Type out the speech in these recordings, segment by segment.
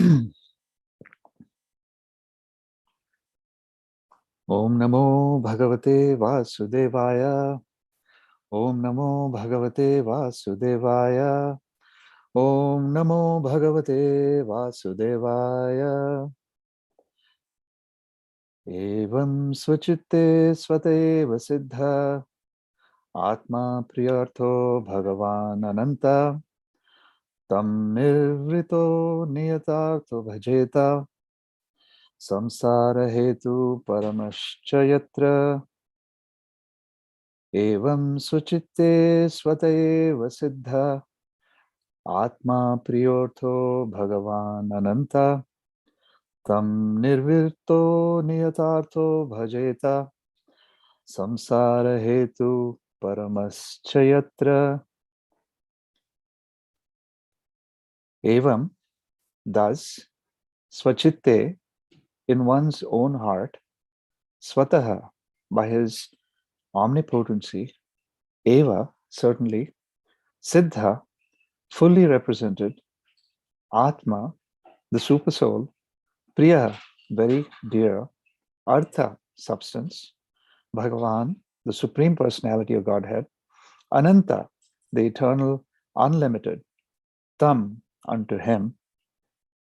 Om Namo Bhagavate Vasudevaya. Om Namo Bhagavate Vasudevaya. Om Namo Bhagavate Vasudevaya. Evam Svachitte Svateva Siddha Atma Priyartho Bhagavan Ananta Tam Nirvrito Niyatartho Bhajeta Samsara Hetu Paramascha Yatra Evam Svachitte Svateva Siddha Atma Priyortho Bhagavan Ananta Tam Nirvirto Niyatartho Bhajeta Samsara Hetu Paramascha. Evam, thus, Svachitte, in one's own heart, Swataha, by his omnipotency, Eva, certainly, Siddha, fully represented, Atma, the supersoul, Priya, very dear, Artha, substance, Bhagavan, the Supreme Personality of Godhead, Ananta, the eternal, unlimited, Tam, unto him,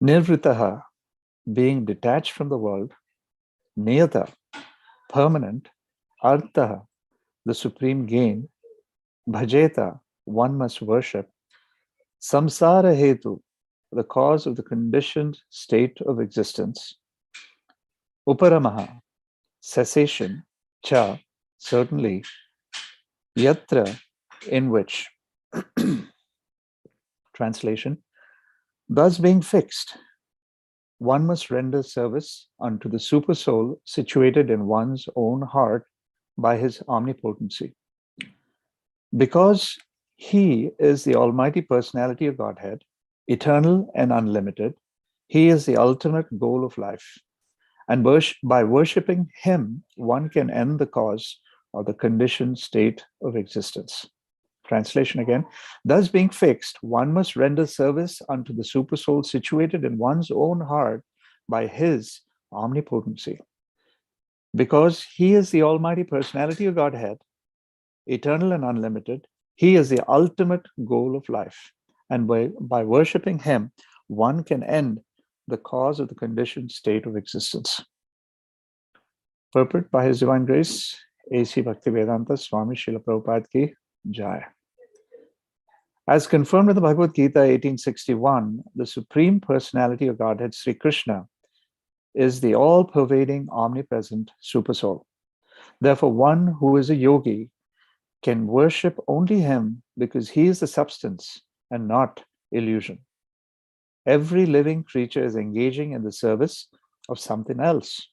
Nirvritaha, being detached from the world, Niyata, permanent, Artha, the supreme gain, Bhajeta, one must worship, Samsara Hetu, the cause of the conditioned state of existence, Uparamaha, cessation, Cha, certainly, Yatra, in which. Translation, thus being fixed, one must render service unto the supersoul situated in one's own heart by his omnipotency. Because he is the Almighty Personality of Godhead, eternal and unlimited, he is the ultimate goal of life. And by worshipping him, one can end the cause or the conditioned state of existence. Translation again, thus being fixed, one must render service unto the supersoul situated in one's own heart by his omnipotency. Because he is the Almighty Personality of Godhead, eternal and unlimited, he is the ultimate goal of life. And by worshipping him, one can end the cause of the conditioned state of existence. Purport by His Divine Grace, A.C. Bhaktivedanta Swami Srila Prabhupada Ki Jai. As confirmed in the Bhagavad Gita 1861, the Supreme Personality of Godhead, Sri Krishna, is the all-pervading, omnipresent Supersoul. Therefore, one who is a yogi can worship only him because he is the substance and not illusion. Every living creature is engaging in the service of something else.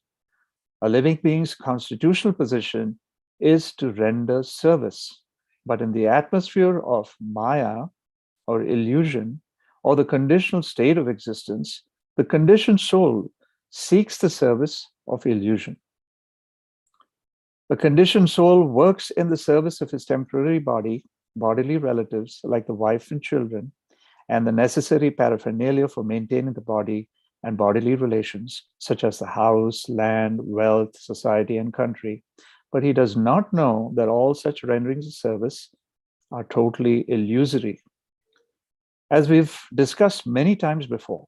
A living being's constitutional position is to render service. But in the atmosphere of Maya, or illusion, or the conditional state of existence, the conditioned soul seeks the service of illusion. The conditioned soul works in the service of his temporary body, bodily relatives like the wife and children, and the necessary paraphernalia for maintaining the body and bodily relations, such as the house, land, wealth, society, and country. But he does not know that all such renderings of service are totally illusory. As we've discussed many times before,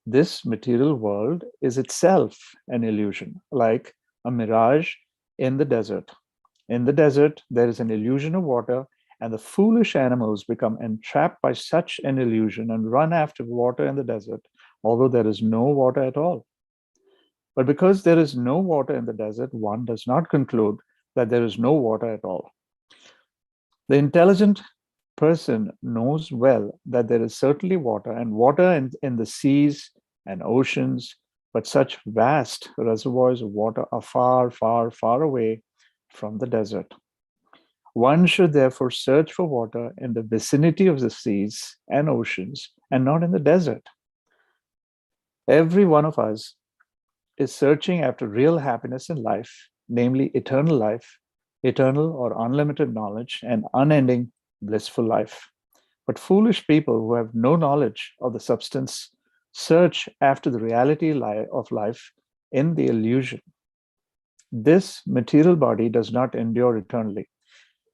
this material world is itself an illusion, like a mirage in the desert. In the desert, there is an illusion of water, and the foolish animals become entrapped by such an illusion and run after water in the desert, although there is no water at all. But because there is no water in the desert, one does not conclude that there is no water at all. The intelligent person knows well that there is certainly water, and water in the seas and oceans, but such vast reservoirs of water are far, far, far away from the desert. One should therefore search for water in the vicinity of the seas and oceans and not in the desert. Every one of us is searching after real happiness in life, namely eternal life, eternal or unlimited knowledge, and unending blissful life. But foolish people who have no knowledge of the substance search after the reality of life in the illusion. This material body does not endure eternally.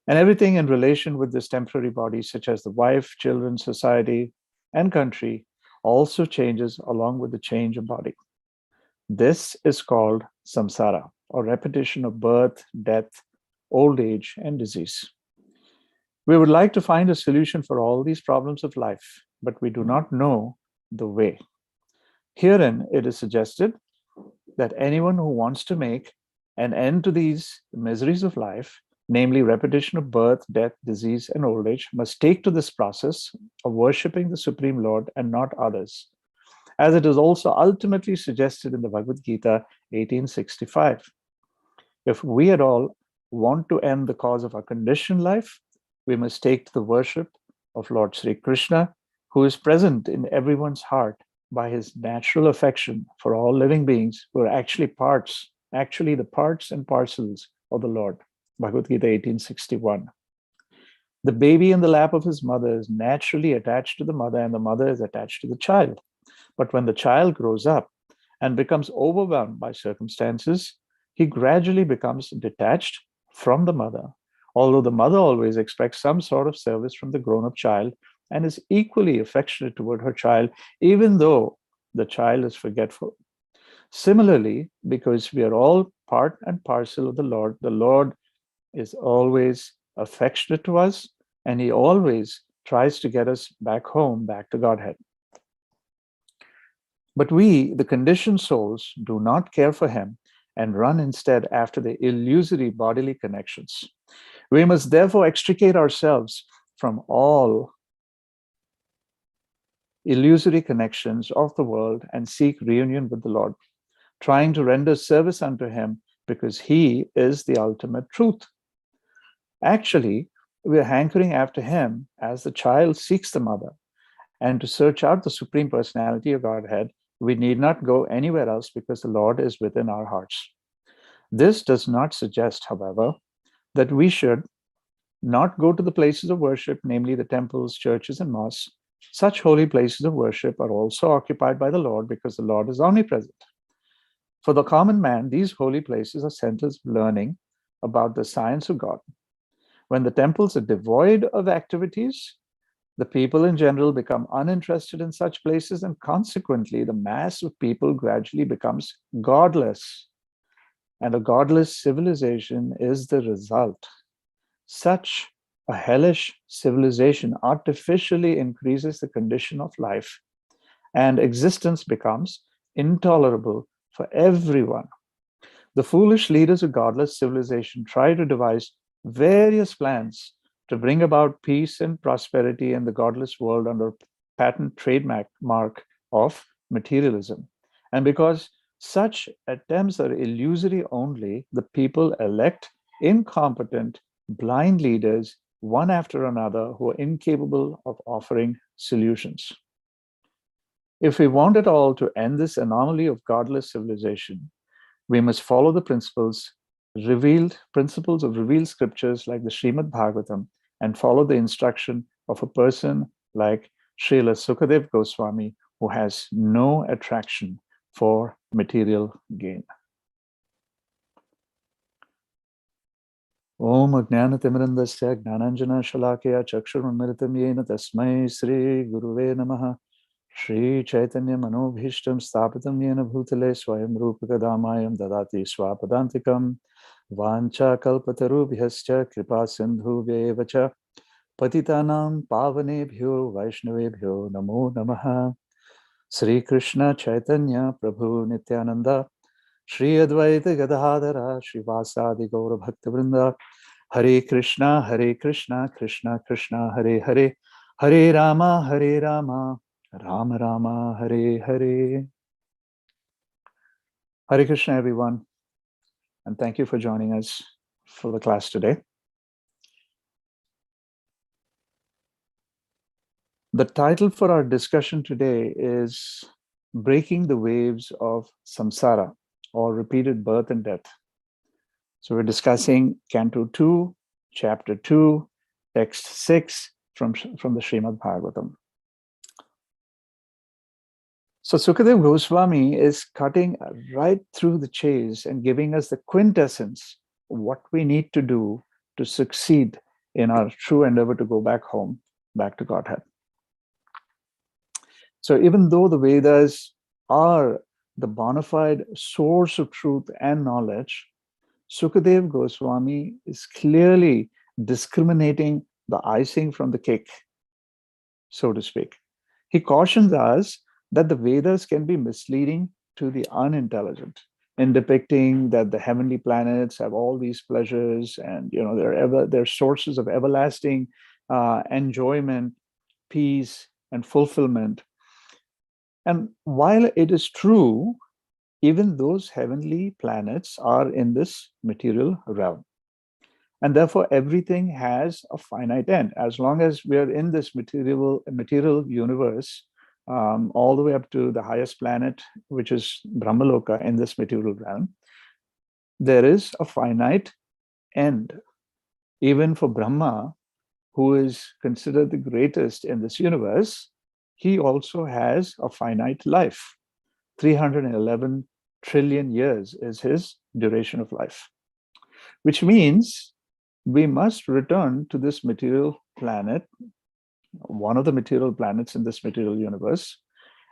And everything in relation with this temporary body, such as the wife, children, society, and country, also changes along with the change of body. This is called samsara, or repetition of birth, death, old age, and disease. We would like to find a solution for all these problems of life, but we do not know the way. Herein, it is suggested that anyone who wants to make an end to these miseries of life, namely repetition of birth, death, disease, and old age, must take to this process of worshipping the Supreme Lord and not others, as it is also ultimately suggested in the Bhagavad Gita 1865. If we at all want to end the cause of our conditioned life, we must take to the worship of Lord Sri Krishna, who is present in everyone's heart by his natural affection for all living beings who are actually the parts and parcels of the Lord. Bhagavad Gita 1861. The baby in the lap of his mother is naturally attached to the mother, and the mother is attached to the child. But when the child grows up and becomes overwhelmed by circumstances, he gradually becomes detached from the mother, although the mother always expects some sort of service from the grown-up child and is equally affectionate toward her child, even though the child is forgetful. Similarly, because we are all part and parcel of the Lord is always affectionate to us, and he always tries to get us back home, back to Godhead. But we, the conditioned souls, do not care for him and run instead after the illusory bodily connections. We must therefore extricate ourselves from all illusory connections of the world and seek reunion with the Lord, trying to render service unto him because he is the ultimate truth. Actually, we are hankering after him as the child seeks the mother, and to search out the Supreme Personality of Godhead, we need not go anywhere else because the Lord is within our hearts. This does not suggest, however, that we should not go to the places of worship, namely the temples, churches, and mosques. Such holy places of worship are also occupied by the Lord because the Lord is omnipresent. For the common man, these holy places are centers of learning about the science of God. When the temples are devoid of activities, the people in general become uninterested in such places, and consequently, the mass of people gradually becomes godless. And a godless civilization is the result. Such a hellish civilization artificially increases the condition of life, and existence becomes intolerable for everyone. The foolish leaders of godless civilization try to devise various plans to bring about peace and prosperity in the godless world under patent trademark of materialism. And because such attempts are illusory only, the people elect incompetent, blind leaders, one after another, who are incapable of offering solutions. If we want at all to end this anomaly of godless civilization, we must follow the principles of revealed scriptures like the Srimad Bhagavatam, and follow the instruction of a person like Srila Sukadev Goswami, who has no attraction for material gain. Om Ajnanatimirandasya Gnananjana Shalakya Chakshurunmiritam Yena Tasmai Sri Guruve Namaha Shri Chaitanya Manobhishtam Stapitam Yena Bhutale Swayam Rupakadamayam Dadati Swapadantikam Vancha Kalpatarubhyascha Kripa Sindhubhyevacha Patitanam Pavanebhyo Vaishnavebhyo Namo Namaha. Sri Krishna Chaitanya Prabhu Nityananda Shri Advaita Gadadhara Srivasadi Gaura Bhaktivinoda Hare Krishna Krishna Krishna Hare Hare Hare Rama Rama Rama Hare Hare. Hare Krishna, everyone, and thank you for joining us for the class today. The title for our discussion today is Breaking the Waves of Samsara, or Repeated Birth and Death. So we're discussing Canto 2, Chapter 2, Text 6 from the Srimad Bhagavatam. So Sukadev Goswami is cutting right through the chase and giving us the quintessence of what we need to do to succeed in our true endeavor to go back home, back to Godhead. So even though the Vedas are the bona fide source of truth and knowledge, Sukadev Goswami is clearly discriminating the icing from the cake, so to speak. He cautions us that the Vedas can be misleading to the unintelligent in depicting that the heavenly planets have all these pleasures and they're sources of everlasting enjoyment, peace, and fulfillment. And while it is true, even those heavenly planets are in this material realm. And therefore, everything has a finite end. As long as we are in this material universe, all the way up to the highest planet, which is Brahmaloka in this material realm, there is a finite end. Even for Brahma, who is considered the greatest in this universe, he also has a finite life. 311 trillion years is his duration of life, which means we must return to this material planet, one of the material planets in this material universe,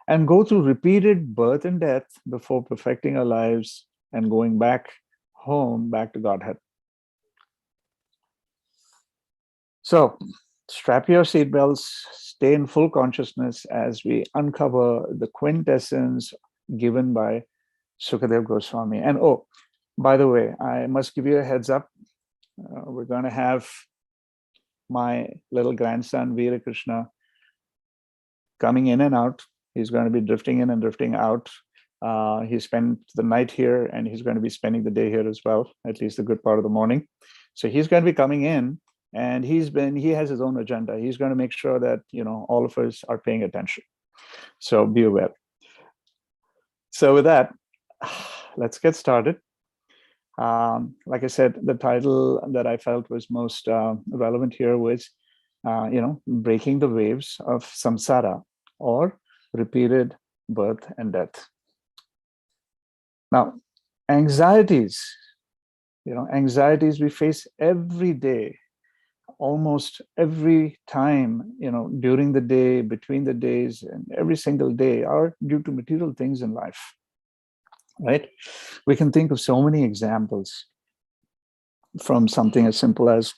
and go through repeated birth and death before perfecting our lives and going back home, back to Godhead. So strap your seatbelts, stay in full consciousness as we uncover the quintessence given by Sukadev Goswami. And oh, by the way, I must give you a heads up. We're going to have my little grandson, Veera Krishna, coming in and out. He's going to be drifting in and drifting out. He spent the night here and he's going to be spending the day here as well, at least a good part of the morning. So he's going to be coming in and he has his own agenda. He's going to make sure that, all of us are paying attention. So be aware. So with that, let's get started. Like I said, the title that I felt was most relevant here was, Breaking the Waves of Samsara, or Repeated Birth and Death. Now, anxieties we face every day, almost every time, during the day, between the days, and every single day are due to material things in life. Right? We can think of so many examples, from something as simple as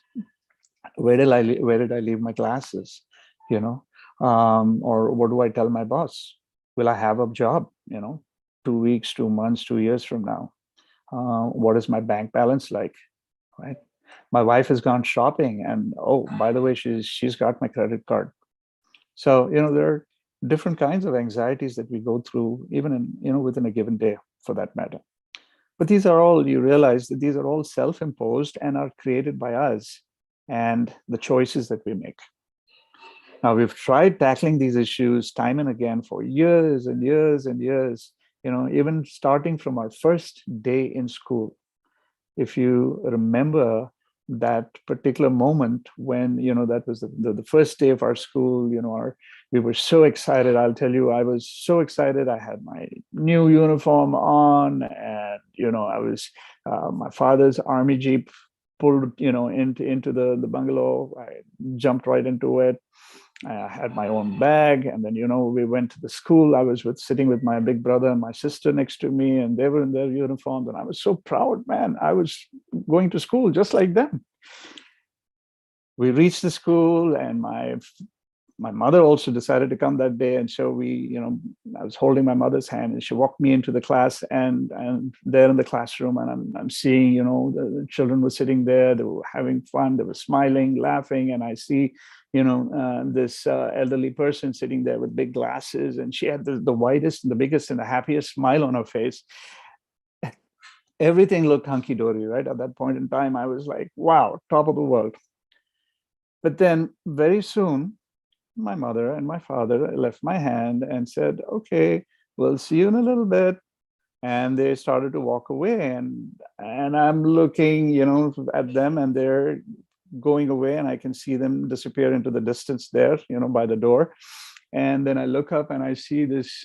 where did I leave my glasses, or what do I tell my boss? Will I have a job, 2 weeks, 2 months, 2 years from now? What is my bank balance like, right? My wife has gone shopping and, oh, by the way, she's got my credit card. So, there are different kinds of anxieties that we go through, even within a given day, for that matter. But these are all, you realize that these are all self-imposed and are created by us and the choices that we make. Now, we've tried tackling these issues time and again for years and years and years, even starting from our first day in school. If you remember that particular moment when, that was the first day of our school, we were so excited. I'll tell you, I was so excited. I had my new uniform on and, I was, my father's army jeep pulled, into the bungalow. I jumped right into it. I had my own bag, and then, we went to the school. I was sitting with my big brother and my sister next to me, and they were in their uniforms, and I was so proud, man. I was going to school just like them. We reached the school, and my mother also decided to come that day, and so I was holding my mother's hand, and she walked me into the class, and there in the classroom, and I'm seeing, the children were sitting there, they were having fun, they were smiling, laughing, and I see this elderly person sitting there with big glasses, and she had the widest and the biggest and the happiest smile on her face. Everything looked hunky-dory, right? At that point in time, I was like, wow, top of the world. But then very soon, my mother and my father left my hand and said, okay, we'll see you in a little bit. And they started to walk away, and I'm looking, at them, and they're going away, and I can see them disappear into the distance there, by the door. And then I look up and I see this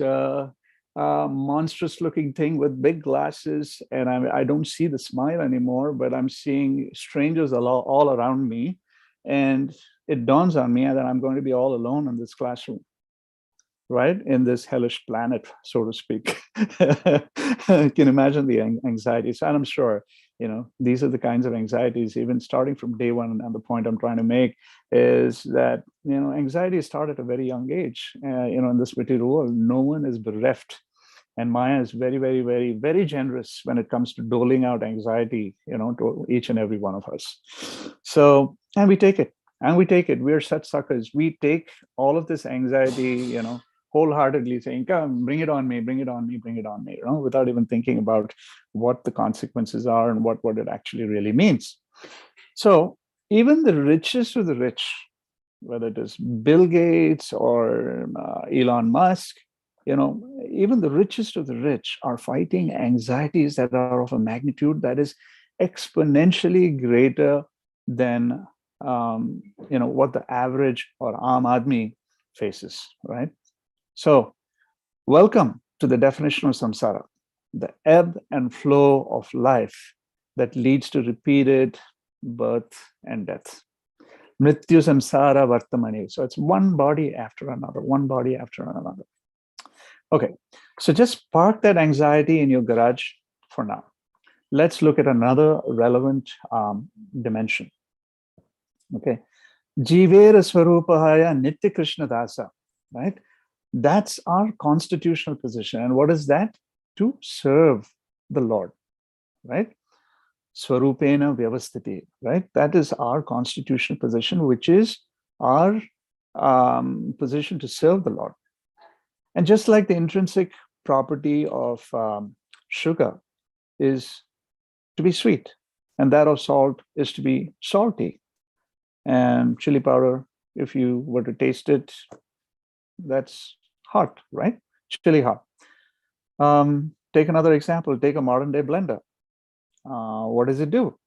monstrous looking thing with big glasses, and I don't see the smile anymore, but I'm seeing strangers all around me. And it dawns on me that I'm going to be all alone in this classroom, right? In this hellish planet, so to speak. You can imagine the anxieties. And I'm sure, these are the kinds of anxieties, even starting from day one. And the point I'm trying to make is that, anxiety start at a very young age. In this material world, no one is bereft. And Maya is very, very, very, very generous when it comes to doling out anxiety, to each and every one of us. So, and we take it. And we take it. We're such suckers. We take all of this anxiety, wholeheartedly, saying, come, bring it on me, bring it on me, bring it on me, without even thinking about what the consequences are and what it actually really means. So even the richest of the rich, whether it is Bill Gates or Elon Musk, even the richest of the rich are fighting anxieties that are of a magnitude that is exponentially greater than what the average or Aam Aadmi faces, right? So, welcome to the definition of samsara, the ebb and flow of life that leads to repeated birth and death. Mrityu samsara vartamani. So it's one body after another, one body after another. Okay, so just park that anxiety in your garage for now. Let's look at another relevant dimension. Okay, Jivera Swarupahaya Nitya Krishna Dasa, right? That's our constitutional position. And what is that? To serve the Lord, right? Swarupena Vyavasthiti, right? That is our constitutional position, which is our position to serve the Lord. And just like the intrinsic property of sugar is to be sweet, and that of salt is to be salty, and chili powder, if you were to taste it, that's hot, right? Chili hot. Take another example. Take a modern day blender. What does it do?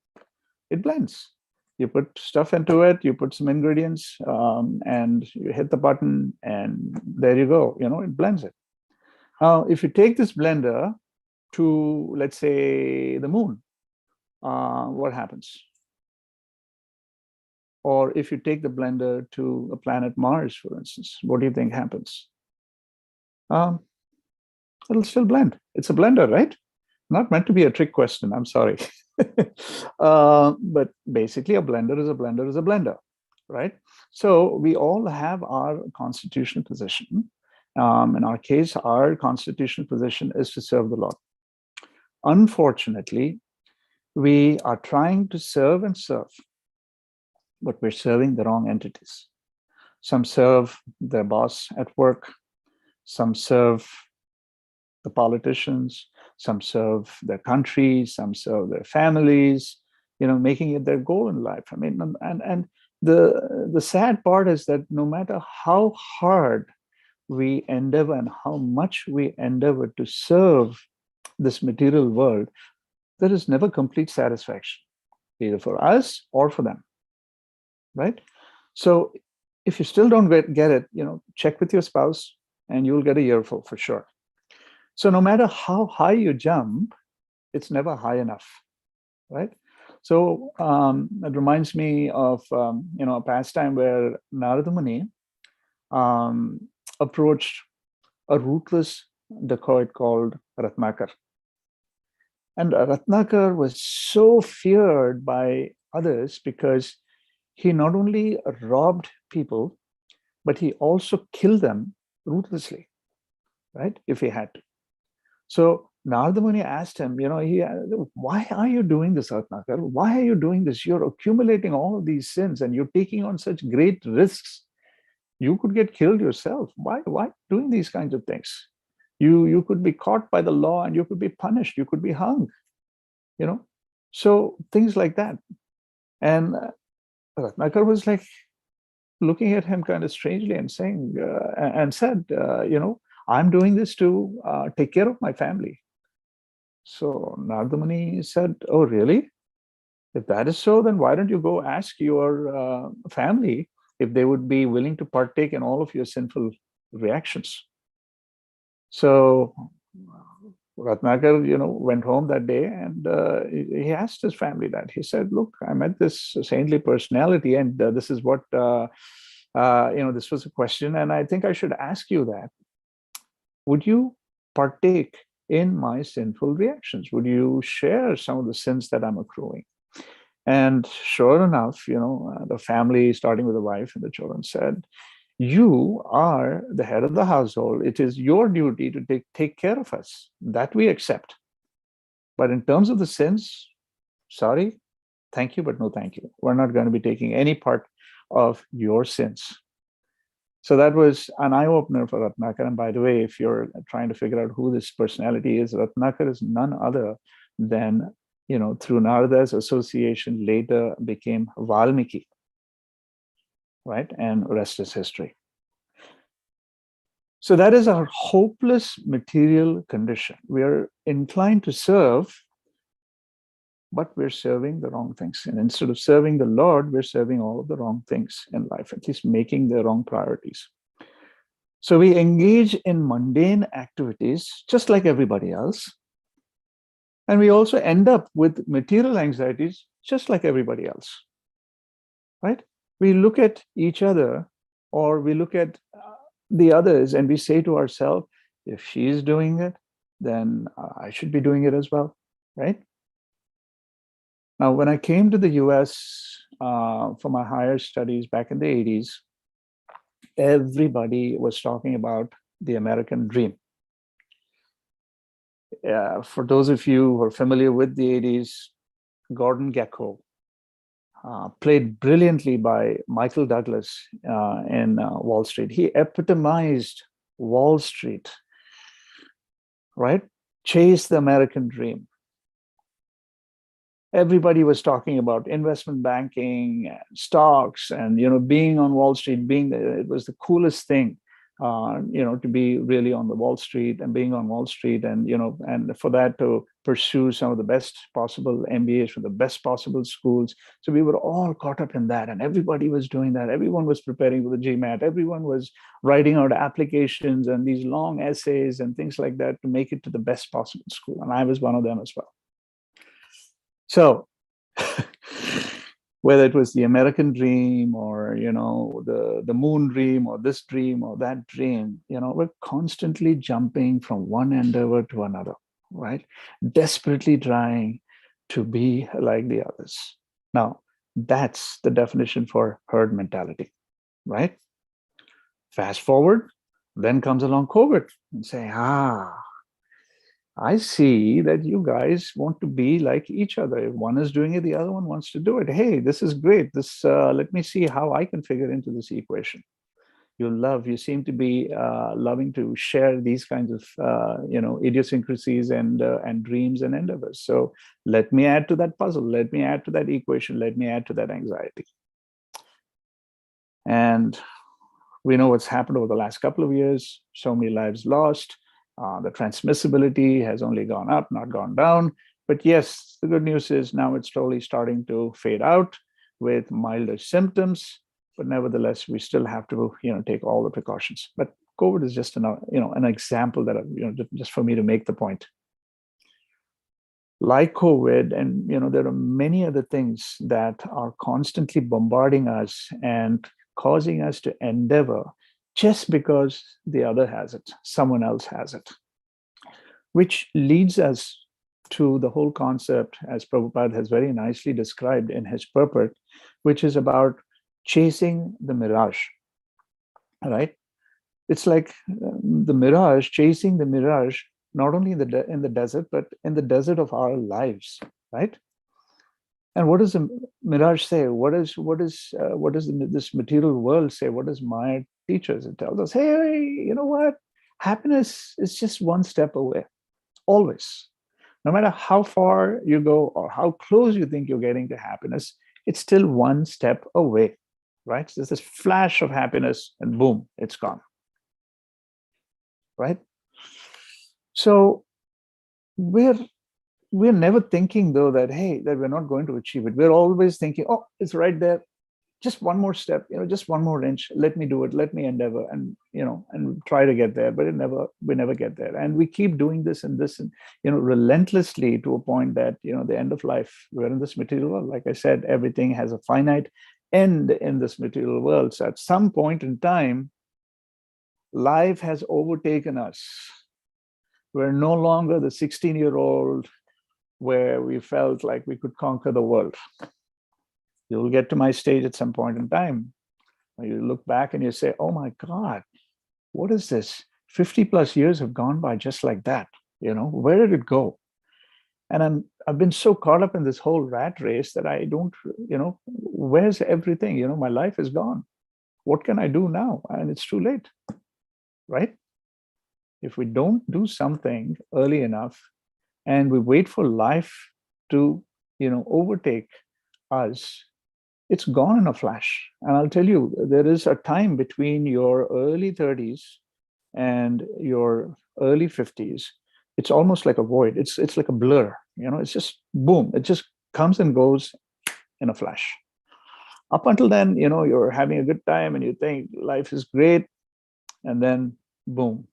It blends. You put stuff into it, you put some ingredients, and you hit the button, and there you go. It blends it. Now, if you take this blender to, let's say, the moon, what happens? Or if you take the blender to a planet Mars, for instance, what do you think happens? It'll still blend. It's a blender, right? Not meant to be a trick question. I'm sorry. But basically, a blender is a blender is a blender, right? So we all have our constitutional position. In our case, our constitutional position is to serve the Lord. Unfortunately, we are trying to serve and serve, but we're serving the wrong entities. Some serve their boss at work, some serve the politicians, some serve their country, some serve their families, making it their goal in life. I mean, and the sad part is that no matter how hard we endeavor and how much we endeavor to serve this material world, there is never complete satisfaction, either for us or for them. Right? So if you still don't get it, check with your spouse and you'll get a earful for sure. So no matter how high you jump, it's never high enough, right? So it reminds me of, a pastime where Narada Muni approached a ruthless dacoit called Ratnakar. And Ratnakar was so feared by others because he not only robbed people, but he also killed them ruthlessly, right? If he had to. So Narada Muni asked him, why are you doing this, Ratnakar? Why are you doing this? You're accumulating all of these sins and you're taking on such great risks. You could get killed yourself. Why doing these kinds of things? You could be caught by the law and you could be punished. You could be hung, So things like that. And Ratnakar was like looking at him kind of strangely and saying, and said, I'm doing this to take care of my family. So Narada Muni said, oh, really? If that is so, then why don't you go ask your family if they would be willing to partake in all of your sinful reactions? So Ratnakar, went home that day, and he asked his family that. He said, "Look, I met this saintly personality, and this is what this was a question, and I think I should ask you that. Would you partake in my sinful reactions? Would you share some of the sins that I'm accruing?" And sure enough, the family, starting with the wife and the children, said, "You are the head of the household. It is your duty to take care of us. That we accept. But in terms of the sins, sorry, thank you, but no thank you. We're not going to be taking any part of your sins." So that was an eye-opener for Ratnakar. And by the way, if you're trying to figure out who this personality is, Ratnakar is none other than, through Narada's association, later became Valmiki, right? And rest is history. So that is our hopeless material condition. We are inclined to serve, but we're serving the wrong things. And instead of serving the Lord, we're serving all of the wrong things in life, at least making the wrong priorities. So we engage in mundane activities just like everybody else. And we also end up with material anxieties just like everybody else, right? We look at each other, or we look at the others, and we say to ourselves, if she's doing it, then I should be doing it as well, right? Now, when I came to the US for my higher studies back in the 80s, everybody was talking about the American dream. For those of you who are familiar with the 80s, Gordon Gekko, played brilliantly by Michael Douglas in Wall Street. He epitomized Wall Street, right? Chase the American dream. Everybody was talking about investment banking, and stocks, and being on Wall Street. It was the coolest thing, to be really on the Wall Street and being on Wall Street, and and for that to pursue some of the best possible MBAs from the best possible schools. So we were all caught up in that, and everybody was doing that. Everyone was preparing for the GMAT. Everyone was writing out applications and these long essays and things like that to make it to the best possible school, and I was one of them as well. So whether it was the American dream, or the moon dream, or this dream or that dream, we're constantly jumping from one endeavor to another, right? Desperately trying to be like the others. Now, that's the definition for herd mentality, right? Fast forward, then comes along COVID and say, I see that you guys want to be like each other. If one is doing it, the other one wants to do it. Hey, this is great. Let me see how I can figure into this equation. You seem to be loving to share these kinds of idiosyncrasies and dreams and endeavors. So let me add to that puzzle. Let me add to that equation. Let me add to that anxiety. And we know what's happened over the last couple of years. So many lives lost. The transmissibility has only gone up, not gone down. But yes, the good news is now it's slowly starting to fade out with milder symptoms. But nevertheless, we still have to, take all the precautions. But COVID is just an example that, just for me to make the point. Like COVID, and there are many other things that are constantly bombarding us and causing us to endeavor just because the other has it, someone else has it. Which leads us to the whole concept, as Prabhupada has very nicely described in his purport, which is about chasing the mirage, right? It's like the mirage, chasing the mirage, not only in the desert, but in the desert of our lives, right? And what does the mirage say? What does this material world say? What does Maya teach us? It tells us, hey, you know what? Happiness is just one step away, always. No matter how far you go or how close you think you're getting to happiness, it's still one step away, right? So there's this flash of happiness, and boom, it's gone, right? So we're never thinking, though, that, hey, that we're not going to achieve it. We're always thinking, oh, it's right there. just one more step, just one more inch. Let me do it. Let me endeavor, and and try to get there. But we never get there, and we keep doing this and this, and relentlessly, to a point that the end of life. We're in this material world. Like I said, everything has a finite end in this material world. So at some point in time, life has overtaken us. We're no longer the 16-year-old where we felt like we could conquer the world. You'll get to my stage at some point in time. You look back and you say, oh my God, what is this? 50 plus years have gone by just like that. Where did it go? And I've been so caught up in this whole rat race that I don't, where's everything? My life is gone. What can I do now? And it's too late, right? If we don't do something early enough and we wait for life to, overtake us, it's gone in a flash. And I'll tell you, there is a time between your early 30s and your early 50s. It's almost like a void. It's like a blur. It's just boom. It just comes and goes in a flash. Up until then, you're having a good time and you think life is great. And then boom,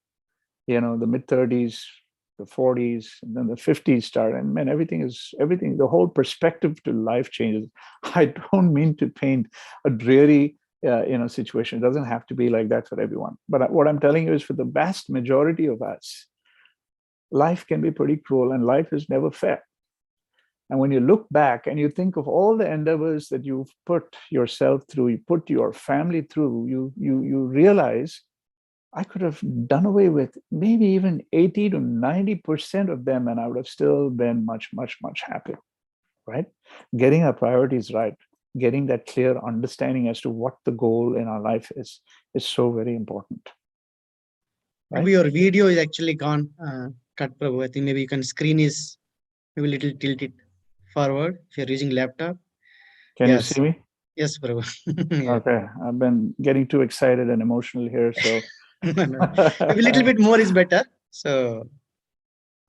the mid-30s, the 40s, and then the 50s start, and man, everything, the whole perspective to life changes. I don't mean to paint a dreary, situation. It doesn't have to be like that for everyone. But what I'm telling you is, for the vast majority of us, life can be pretty cruel, and life is never fair. And when you look back and you think of all the endeavors that you've put yourself through, you put your family through, you realize, I could have done away with maybe even 80 to 90% of them, and I would have still been much, much, much happier, right? Getting our priorities right, getting that clear understanding as to what the goal in our life is so very important. Right? Maybe your video is actually gone, cut, Prabhu. I think maybe you can screen is maybe a little tilted forward if you're using laptop. Can you see me? Yes, Prabhu. Yeah. Okay, I've been getting too excited and emotional here, so maybe a little bit more is better. So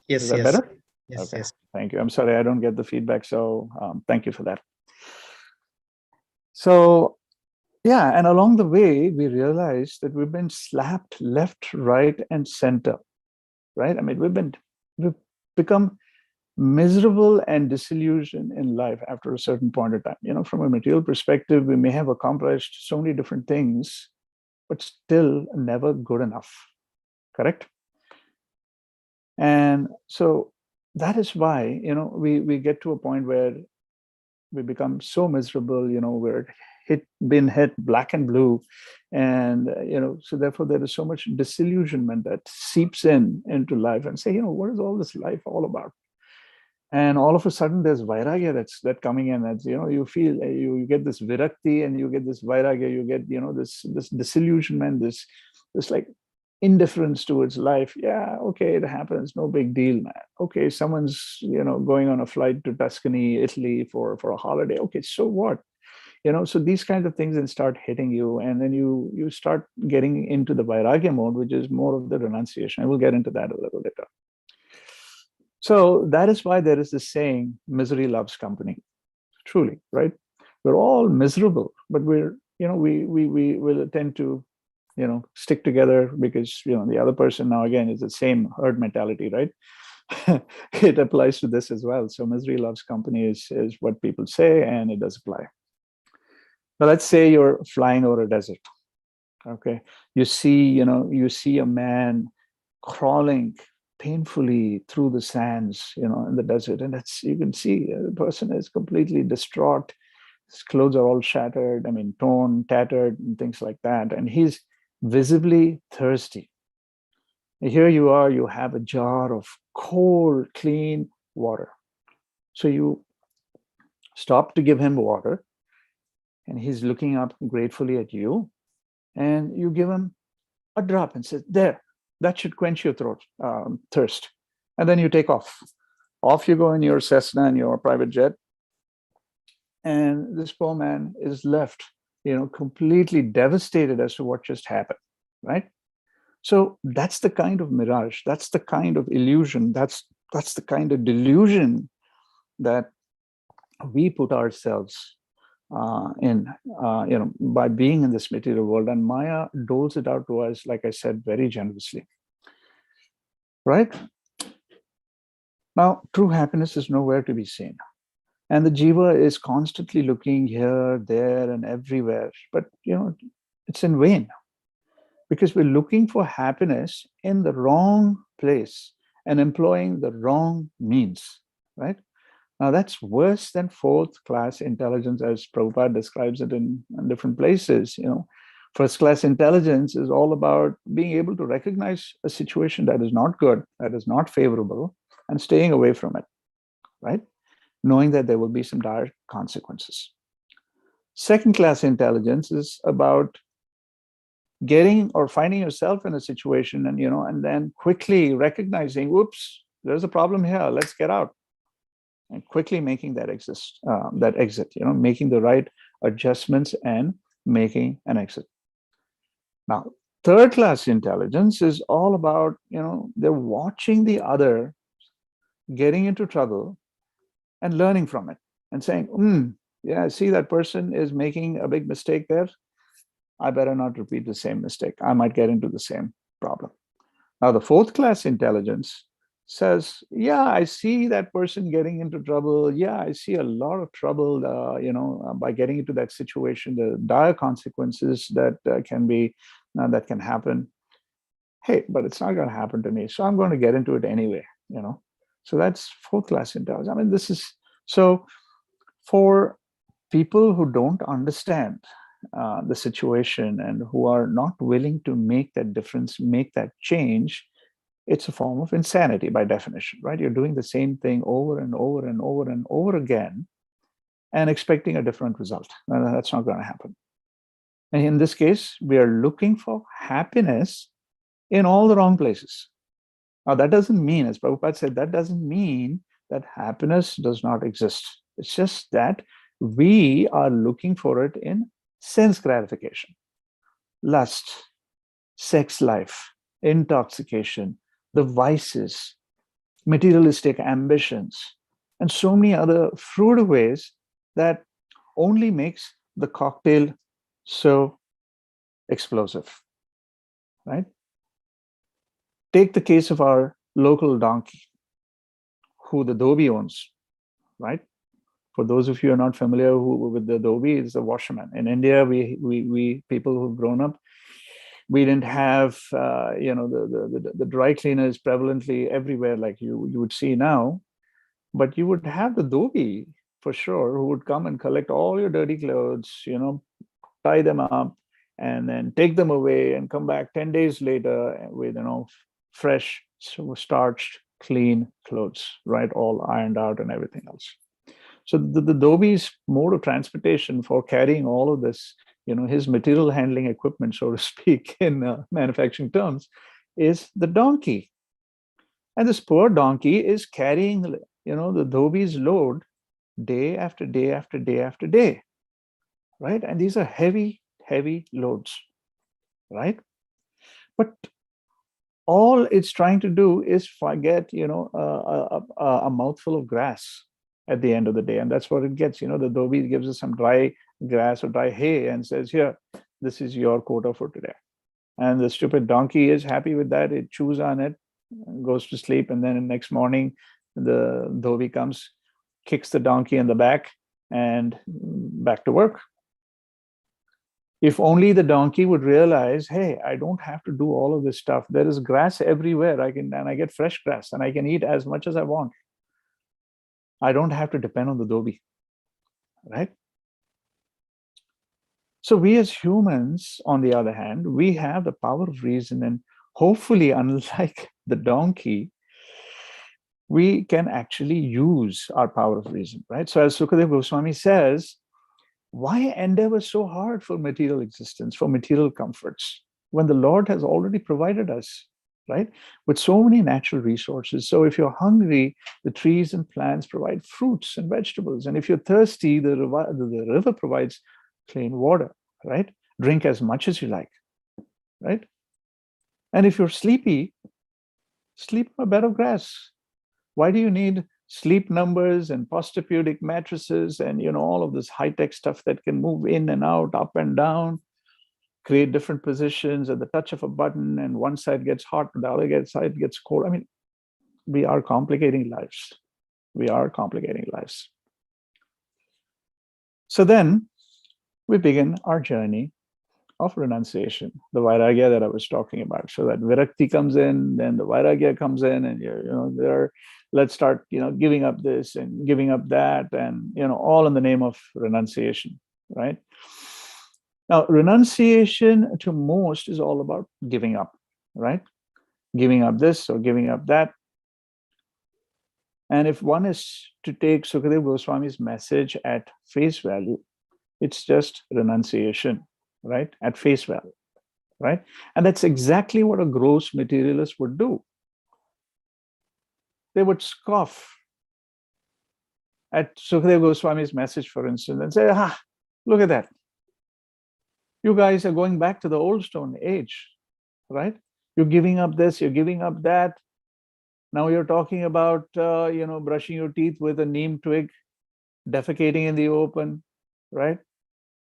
yes, is that better? Yes, okay. Yes. Thank you. I'm sorry I don't get the feedback, so thank you for that. So yeah, and along the way we realized that we've been slapped left, right, and center, right? I mean, we've become miserable and disillusioned in life after a certain point of time. From a material perspective, we may have accomplished so many different things, but still never good enough. Correct? And so that is why, we get to a point where we become so miserable, we're been hit black and blue. And, so therefore there is so much disillusionment that seeps into life, and say, what is all this life all about? And all of a sudden there's vairagya that's coming in. That's, you feel, you get this virakti, and you get this vairagya, you get, this disillusionment, this like indifference towards life. Yeah, okay, it happens, no big deal, man. Okay, someone's, going on a flight to Tuscany, Italy for a holiday. Okay, so what? So these kinds of things then start hitting you, and then you start getting into the vairagya mode, which is more of the renunciation. I will get into that a little later. So that is why there is this saying, misery loves company. Truly, right? We're all miserable, but we will tend to, stick together because, the other person now again is the same herd mentality, right? It applies to this as well. So misery loves company is what people say, and it does apply. Now let's say you're flying over a desert. Okay. You see a man crawling painfully through the sands, in the desert. And you can see the person is completely distraught. His clothes are all shattered, torn, tattered, and things like that. And he's visibly thirsty. And here you are, you have a jar of cold, clean water. So you stop to give him water, and he's looking up gratefully at you, and you give him a drop and say, there, that should quench your thirst. And then you take off. Off you go in your Cessna and your private jet. And this poor man is left, completely devastated as to what just happened, right? So that's the kind of mirage, that's the kind of illusion, that's the kind of delusion that we put ourselves by being in this material world, and Maya doles it out to us, like I said, very generously. Right? Now, true happiness is nowhere to be seen. And the jiva is constantly looking here, there, and everywhere. But, it's in vain, because we're looking for happiness in the wrong place and employing the wrong means, right? Now, that's worse than fourth class intelligence, as Prabhupada describes it in different places. First class intelligence is all about being able to recognize a situation that is not good, that is not favorable, and staying away from it, right? Knowing that there will be some dire consequences. Second class intelligence is about getting or finding yourself in a situation and then quickly recognizing, whoops, there's a problem here, let's get out. And quickly making that exit, making the right adjustments and making an exit. Now, third class intelligence is all about, they're watching the other getting into trouble and learning from it and saying, yeah, I see that person is making a big mistake there. I better not repeat the same mistake. I might get into the same problem. Now, the fourth class intelligence says, yeah, I see that person getting into trouble. Yeah, I see a lot of trouble, by getting into that situation, the dire consequences that can happen. Hey, but it's not going to happen to me, so I'm going to get into it anyway. So that's fourth class intelligence. I mean, this is so for people who don't understand the situation and who are not willing to make that difference, make that change. It's a form of insanity by definition, right? You're doing the same thing over and over and over and over again and expecting a different result. That's not going to happen. And in this case, we are looking for happiness in all the wrong places. Now, that doesn't mean, as Prabhupada said, that doesn't mean that happiness does not exist. It's just that we are looking for it in sense gratification, lust, sex life, intoxication, the vices, materialistic ambitions, and so many other fruit ways that only makes the cocktail so explosive, right? Take the case of our local donkey, who the dhobi owns, right? For those of you who are not familiar with the dhobi, it's a washerman. In India, we people who've grown up, we didn't have the dry cleaners prevalently everywhere like you would see now, but you would have the dhobi for sure, who would come and collect all your dirty clothes, tie them up, and then take them away and come back 10 days later with fresh, starched, clean clothes, right? All ironed out and everything else. So the dhobi's mode of transportation for carrying all of this, his material handling equipment, so to speak, in manufacturing terms, is the donkey. And this poor donkey is carrying, the dhobi's load day after day after day after day, right? And these are heavy, heavy loads, right? But all it's trying to do is get, a mouthful of grass at the end of the day. And that's what it gets. The dhobi gives us some dry grass or dry hay and says, here, this is your quota for today. And the stupid donkey is happy with that. It chews on it, goes to sleep. And then the next morning, the dhobi comes, kicks the donkey in the back and back to work. If only the donkey would realize, hey, I don't have to do all of this stuff. There is grass everywhere. I get fresh grass and I can eat as much as I want. I don't have to depend on the dhobi, right? So we as humans, on the other hand, we have the power of reason, and hopefully, unlike the donkey, we can actually use our power of reason, right? So as Sukadeva Goswami says, why endeavor so hard for material existence, for material comforts, when the Lord has already provided us, right, with so many natural resources? So if you're hungry, the trees and plants provide fruits and vegetables. And if you're thirsty, the river provides clean water, right? Drink as much as you like, right? And if you're sleepy, sleep on a bed of grass. Why do you need sleep numbers and posturepedic mattresses and all of this high-tech stuff that can move in and out, up and down, create different positions at the touch of a button, and one side gets hot, the other side gets cold. I mean, we are complicating lives. We are complicating lives. So then we begin our journey of renunciation, the vairagya that I was talking about. So that virakti comes in, then the vairagya comes in, and let's start, giving up this and giving up that, and all in the name of renunciation, right? Now, renunciation to most is all about giving up, right? Giving up this or giving up that. And if one is to take Sukadeva Goswami's message at face value, it's just renunciation, right? At face value, right? And that's exactly what a gross materialist would do. They would scoff at Sukadeva Goswami's message, for instance, and say, look at that. You guys are going back to the old stone age, right? You're giving up this, you're giving up that. Now you're talking about, brushing your teeth with a neem twig, defecating in the open, right?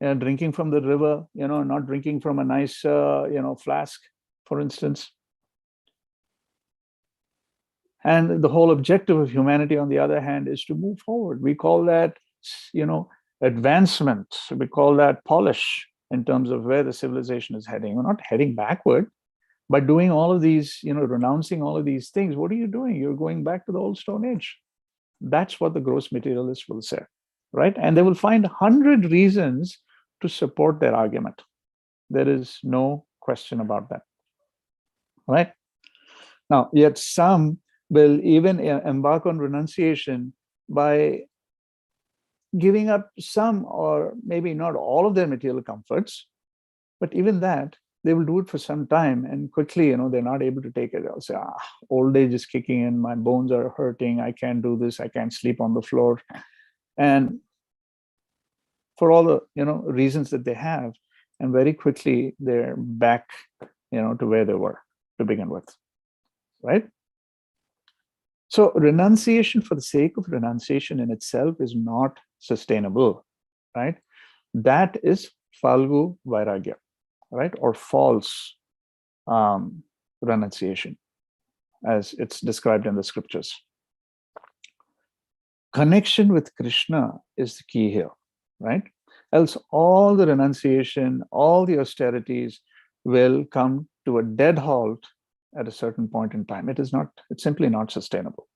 Drinking from the river, not drinking from a nice, flask, for instance. And the whole objective of humanity, on the other hand, is to move forward. We call that, advancement. We call that polish in terms of where the civilization is heading. We're not heading backward. By doing all of these, renouncing all of these things, what are you doing? You're going back to the old stone age. That's what the gross materialists will say, right? And they will find 100 reasons to support their argument. There is no question about that, right? Now, yet some will even embark on renunciation by giving up some, or maybe not all of their material comforts, but even that, they will do it for some time, and quickly, they're not able to take it. They'll say, old age is kicking in, my bones are hurting, I can't do this, I can't sleep on the floor. And for all the, reasons that they have, and very quickly they're back, to where they were to begin with, right? So renunciation for the sake of renunciation in itself is not sustainable, right? That is Falgu Vairagya, right? Or false renunciation, as it's described in the scriptures. Connection with Krishna is the key here, right? Else all the renunciation, all the austerities will come to a dead halt at a certain point in time. It's simply not sustainable.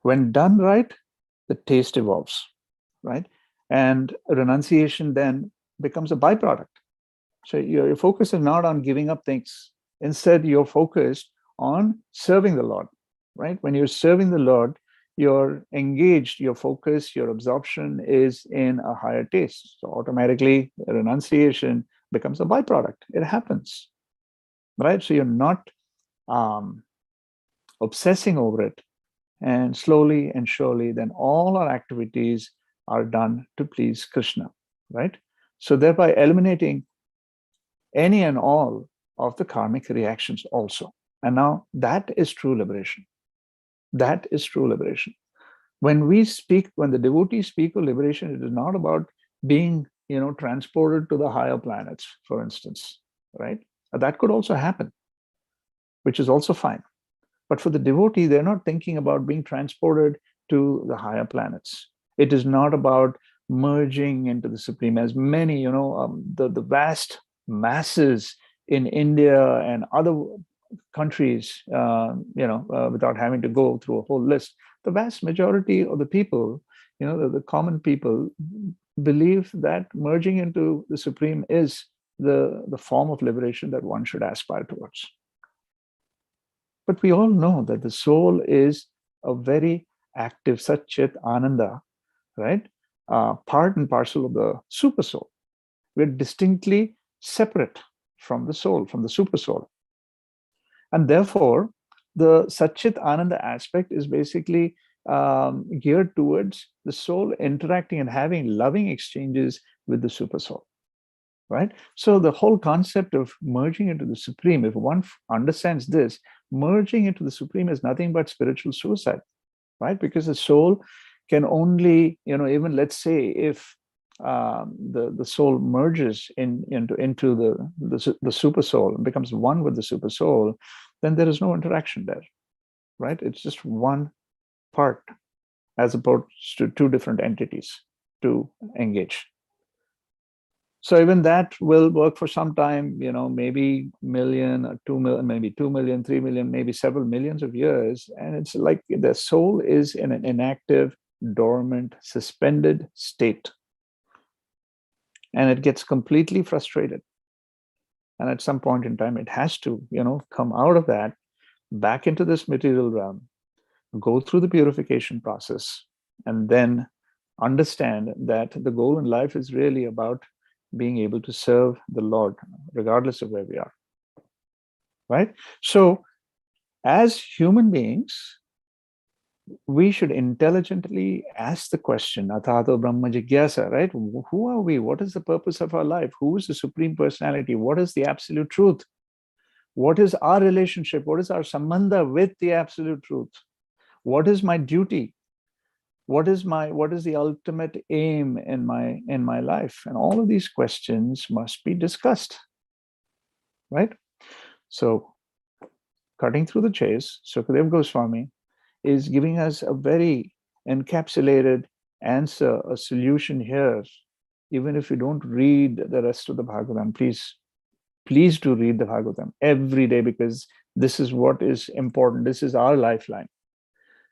When done right, the taste evolves, right? And renunciation then becomes a byproduct. So your focus is not on giving up things. Instead, you're focused on serving the Lord, right? When you're serving the Lord, you're engaged, your focus, your absorption is in a higher taste. So automatically, renunciation becomes a byproduct. It happens, right? So you're not obsessing over it. And slowly and surely, then all our activities are done to please Krishna, right? So thereby eliminating any and all of the karmic reactions also. And now that is true liberation. That is true liberation. When the devotees speak of liberation, it is not about being, transported to the higher planets, for instance, right? That could also happen, which is also fine. But for the devotee, they're not thinking about being transported to the higher planets. It is not about merging into the Supreme, as many, the vast masses in India and other countries, without having to go through a whole list, the vast majority of the people, the common people, believe that merging into the Supreme is the form of liberation that one should aspire towards. But we all know that the soul is a very active Satchit Ananda, right? Part and parcel of the super soul. We're distinctly separate from the soul, from the super soul. And therefore, the Satchit Ananda aspect is basically geared towards the soul interacting and having loving exchanges with the super soul, right? So the whole concept of merging into the Supreme, if one understands this, merging into the Supreme is nothing but spiritual suicide. right? Because the soul can only, even let's say if the soul merges into the super soul and becomes one with the super soul, then there is no interaction there, right? It's just one part as opposed to two different entities to engage. So even that will work for some time, maybe million or 2 million, maybe 2 million, 3 million, maybe several millions of years. And it's like the soul is in an inactive, dormant, suspended state. And it gets completely frustrated. And at some point in time, it has to, come out of that, back into this material realm, go through the purification process, and then understand that the goal in life is really about being able to serve the Lord, regardless of where we are, right? So as human beings, we should intelligently ask the question, Atato Brahma Jigyasa, right? Who are we? What is the purpose of our life? Who is the Supreme Personality? What is the absolute truth? What is our relationship? What is our sambandha with the absolute truth? What is my duty? What is the ultimate aim in my life? And all of these questions must be discussed, right? So, cutting through the chase, Sukadeva Goswami is giving us a very encapsulated answer, a solution here. Even if you don't read the rest of the Bhagavatam, please do read the Bhagavatam every day, because this is what is important. This is our lifeline.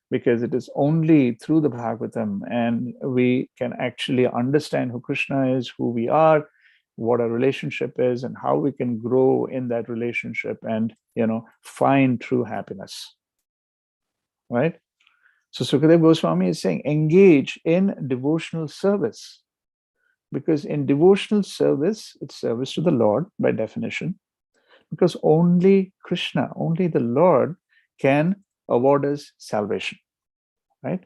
Because it is only through the Bhagavatam and we can actually understand who Krishna is, who we are, what our relationship is, and how we can grow in that relationship and, find true happiness, right? So Sukadeva Goswami is saying, engage in devotional service. Because in devotional service, it's service to the Lord by definition, because only Krishna, only the Lord can award us salvation, right?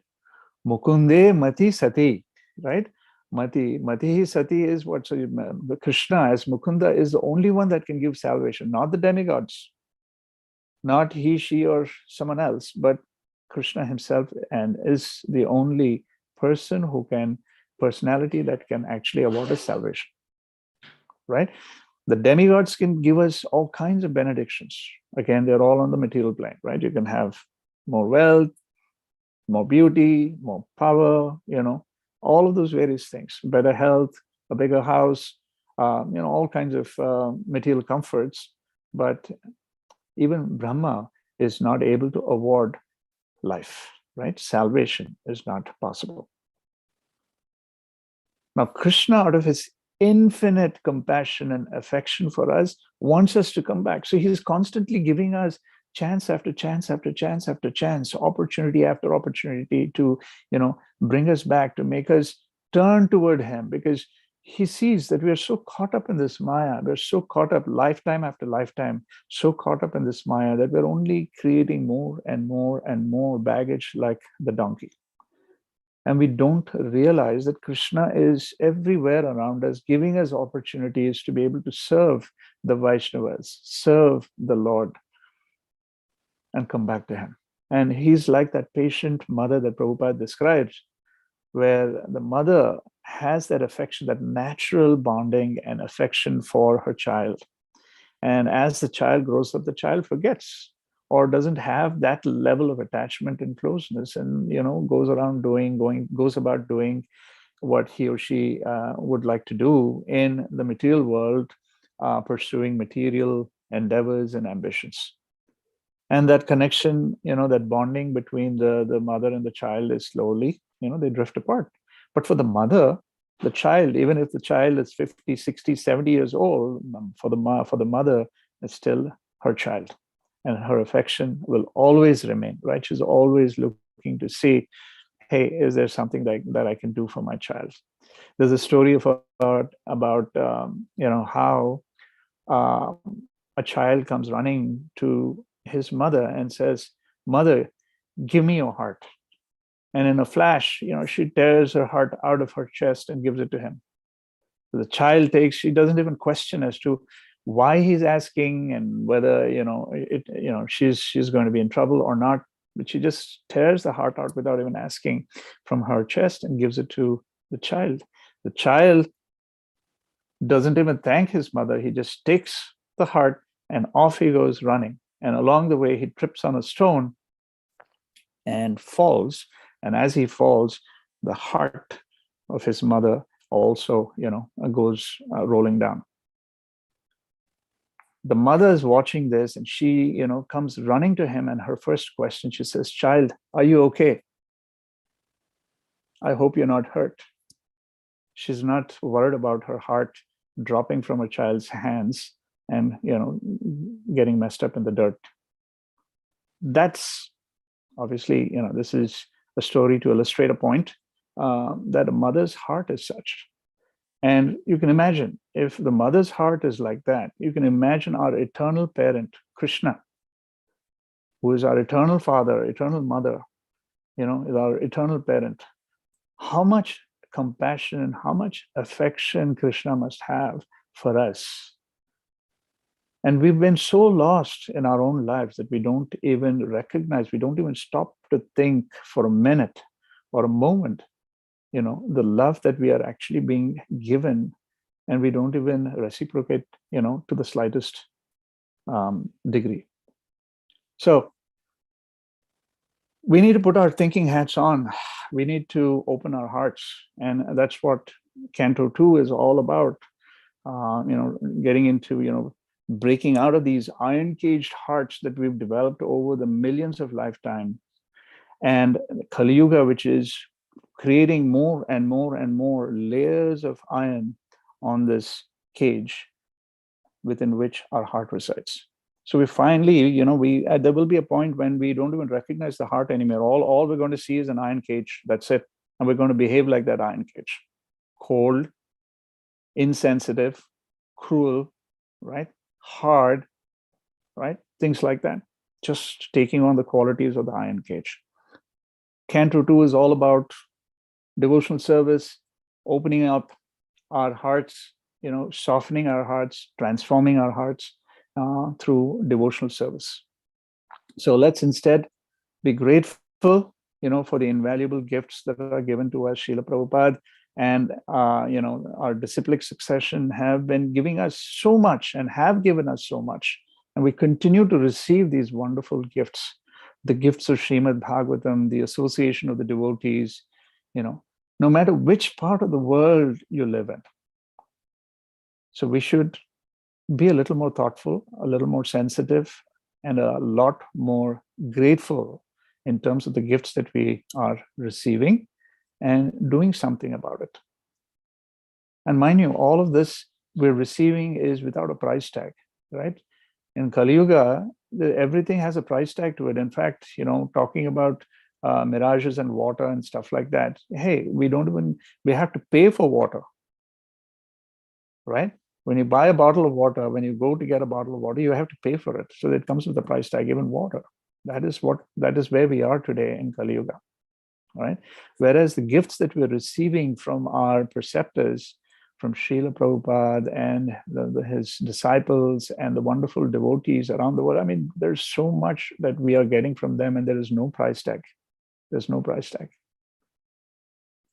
Mukunde mati sati, right? Mati sati is what? So the Krishna as Mukunda is the only one that can give salvation, not the demigods, not he, she, or someone else, but Krishna himself, and is the only personality that can actually award us salvation, right? The demigods can give us all kinds of benedictions. Again, they're all on the material plane, right? You can have more wealth, more beauty, more power, all of those various things, better health, a bigger house, all kinds of material comforts. But even Brahma is not able to award life, right? Salvation is not possible. Now, Krishna, out of his infinite compassion and affection for us, wants us to come back. So he's constantly giving us chance after chance after chance after chance, opportunity after opportunity to, bring us back, to make us turn toward him, because he sees that we are so caught up in this Maya, we're so caught up lifetime after lifetime, so caught up in this Maya that we're only creating more and more and more baggage like the donkey. And we don't realize that Krishna is everywhere around us, giving us opportunities to be able to serve the Vaishnavas, serve the Lord, and come back to him. And he's like that patient mother that Prabhupada describes, where the mother has that affection, that natural bonding and affection for her child. And as the child grows up, the child forgets or doesn't have that level of attachment and closeness, and goes about doing what he or she would like to do in the material world, pursuing material endeavors and ambitions. And that connection, that bonding between the mother and the child is slowly, they drift apart. But for the mother, the child, even if the child is 50, 60, 70 years old, for the mother, it's still her child. And her affection will always remain, right? She's always looking to see, hey, is there something that I can do for my child? There's a story about how a child comes running to his mother and says, "Mother, give me your heart." And in a flash, she tears her heart out of her chest and gives it to him. The child she doesn't even question as to why he's asking and whether she's going to be in trouble or not. but she just tears the heart out without even asking from her chest and gives it to the child. The child doesn't even thank his mother. He just takes the heart and off he goes running. And along the way, he trips on a stone and falls. And as he falls, the heart of his mother also, goes rolling down. The mother is watching this, and she, comes running to him. And her first question, she says, "Child, are you okay? I hope you're not hurt." She's not worried about her heart dropping from her child's hands and, getting messed up in the dirt. That's obviously, this is a story to illustrate a point, that a mother's heart is such. And you can imagine, if the mother's heart is like that, you can imagine our eternal parent, Krishna, who is our eternal father, eternal mother, is our eternal parent. How much compassion and how much affection Krishna must have for us. And we've been so lost in our own lives that we don't even recognize, we don't even stop to think for a minute or a moment, the love that we are actually being given, and we don't even reciprocate, to the slightest degree. So we need to put our thinking hats on. We need to open our hearts. And that's what Canto 2 is all about, getting into, breaking out of these iron-caged hearts that we've developed over the millions of lifetimes. And Kali Yuga, which is creating more and more and more layers of iron on this cage within which our heart resides. So we finally, there will be a point when we don't even recognize the heart anymore. All we're going to see is an iron cage. That's it. And we're going to behave like that iron cage. Cold, insensitive, cruel, right? Hard, right? Things like that. Just taking on the qualities of the iron cage. Canto 2 is all about devotional service, opening up our hearts, softening our hearts, transforming our hearts through devotional service. So let's instead be grateful, for the invaluable gifts that are given to us. Srila Prabhupada and, our disciplic succession have been giving us so much and have given us so much. And we continue to receive these wonderful gifts, the gifts of Srimad Bhagavatam, the association of the devotees, no matter which part of the world you live in. So we should be a little more thoughtful, a little more sensitive, and a lot more grateful in terms of the gifts that we are receiving and doing something about it. And mind you, all of this we're receiving is without a price tag, right? In Kali Yuga, everything has a price tag to it. In fact, talking about mirages and water and stuff like that, hey, we have to pay for water, right? When you buy a bottle of water, when you go to get a bottle of water, you have to pay for it. So it comes with a price tag, even water. That is where we are today in Kali Yuga, right? Whereas the gifts that we're receiving from our preceptors, from Srila Prabhupada and his disciples and the wonderful devotees around the world, there's so much that we are getting from them, and there is no price tag. There's no price tag.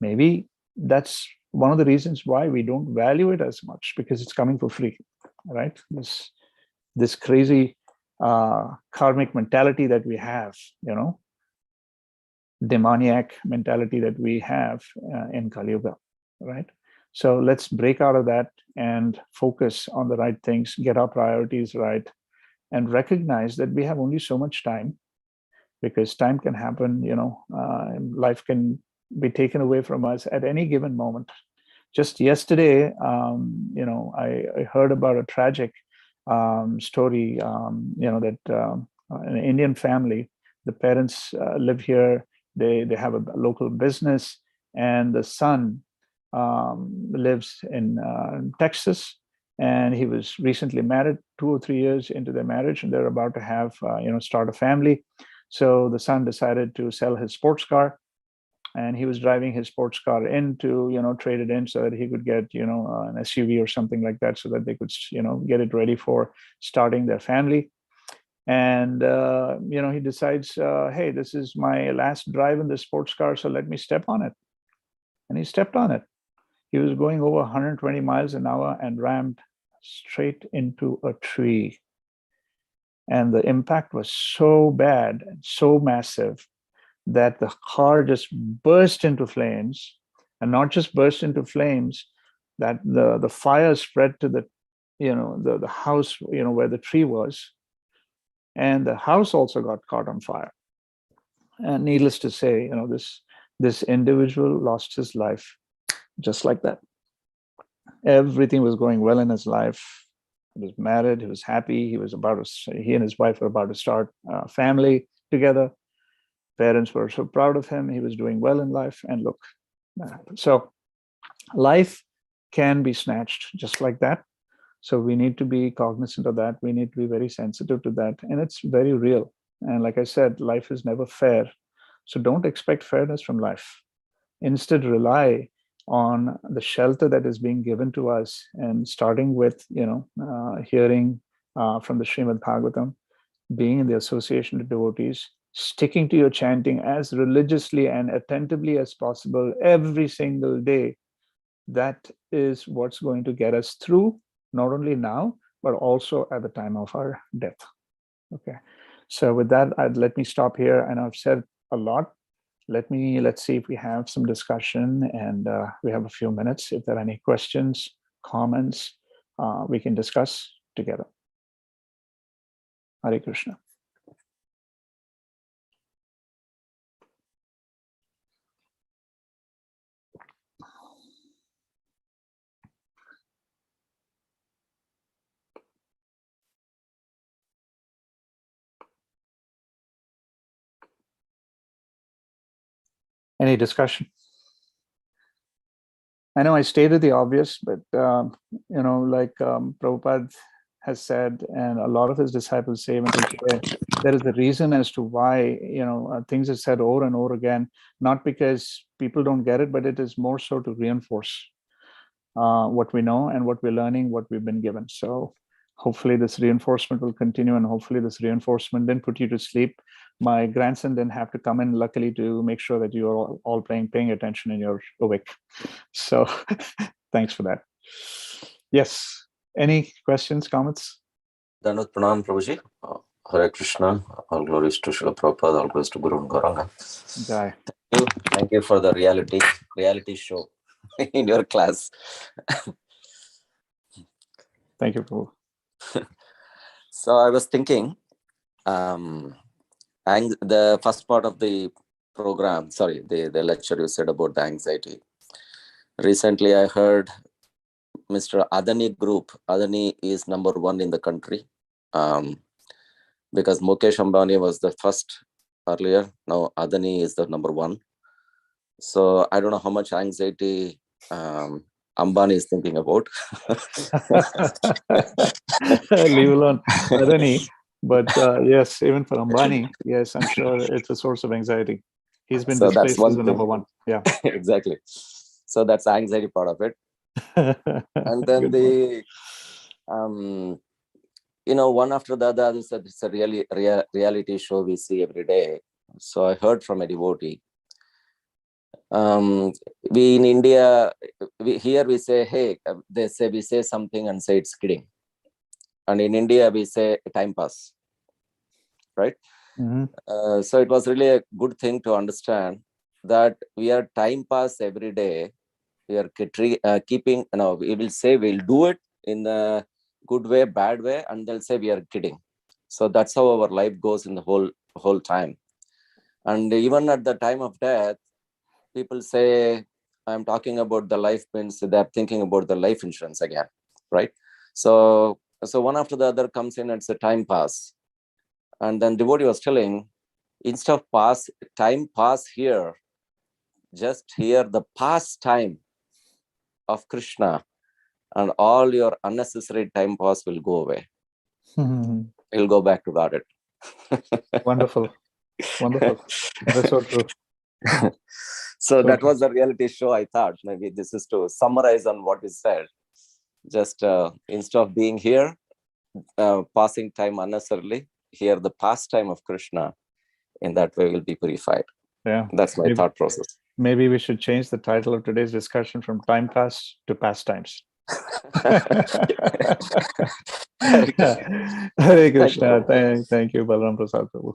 Maybe that's one of the reasons why we don't value it as much, because it's coming for free, right? This crazy karmic mentality that we have, demoniac mentality that we have in Kali Yuga, right? So let's break out of that and focus on the right things, get our priorities right, and recognize that we have only so much time, because time can happen, life can be taken away from us at any given moment. Just yesterday, I heard about a tragic story, that an Indian family, the parents live here, they have a local business, and the son lives in Texas, and he was recently married, 2 or 3 years into their marriage, and they're about to have, start a family. So the son decided to sell his sports car, and he was driving his sports car in to, trade it in so that he could get, an SUV or something like that, so that they could, get it ready for starting their family. And, he decides, hey, this is my last drive in the sports car, so let me step on it. And he stepped on it. He was going over 120 miles an hour and rammed straight into a tree. And the impact was so bad and so massive that the car just burst into flames, and not just burst into flames, that the fire spread to the house, where the tree was. And the house also got caught on fire. And needless to say, this individual lost his life just like that. Everything was going well in his life. He was married. He was happy. He and his wife were about to start a family together. Parents were so proud of him. He was doing well in life. And look, so life can be snatched just like that. So we need to be cognizant of that. We need to be very sensitive to that. And it's very real. And like I said, life is never fair. So don't expect fairness from life. Instead, rely on the shelter that is being given to us, and starting with, hearing from the Srimad Bhagavatam, being in the association of devotees, sticking to your chanting as religiously and attentively as possible every single day. That is what's going to get us through, not only now, but also at the time of our death. Okay. So with that, let me stop here. And I've said a lot. Let's see if we have some discussion, and we have a few minutes. If there are any questions, comments, we can discuss together. Hare Krishna. Any discussion? I know I stated the obvious, but like Prabhupada has said, and a lot of his disciples say, even today, there is a reason as to why things are said over and over again, not because people don't get it, but it is more so to reinforce what we know and what we're learning, what we've been given. So hopefully this reinforcement will continue, and hopefully this reinforcement didn't put you to sleep. My grandson didn't have to come in, luckily, to make sure that you're all paying attention and you're awake. So thanks for that. Yes. Any questions, comments? Danut Pranam, Prabhuji. Hare Krishna. All glories to Srila Prabhupada, all glories to Guru and Gauranga. Jai. Thank you for the reality show in your class. Thank you, Prabhu. So I was thinking, the first part of the program, the lecture you said about the anxiety. Recently, I heard Mr. Adani Group. Adani is number one in the country, because Mukesh Ambani was the first earlier. Now Adani is the number one. So I don't know how much anxiety Ambani is thinking about. Leave alone Adani. But yes, even for Ambani, yes, I'm sure it's a source of anxiety. He's been displaced as the number one. Yeah, exactly. So that's the anxiety part of it. And then one after the other, it's a reality show we see every day. So I heard from a devotee. We in India, we say, hey, we say something and say it's kidding. And in India, we say time pass, right? Mm-hmm. So it was really a good thing to understand that we are time pass every day. We are keeping, we will say we'll do it in a good way, bad way, and they'll say we are kidding. So that's how our life goes in the whole time. And even at the time of death, people say, I'm talking about the life means they're thinking about the life insurance again, right? So one after the other comes in, and it's a time pass. And then devotee was telling, instead of time pass here, just hear the past time of Krishna, and all your unnecessary time pass will go away. You'll go back to Godhead. Wonderful. That's so true. So that was the reality show. I thought maybe this is to summarize on what is said. Just instead of being here, passing time unnecessarily, hear the pastime of Krishna, in that way we'll be purified. Yeah. That's my thought process. Maybe we should change the title of today's discussion from time pass to pastimes. Hare Krishna. Hare Krishna. Thank you, Balaram Prasad Prabhu.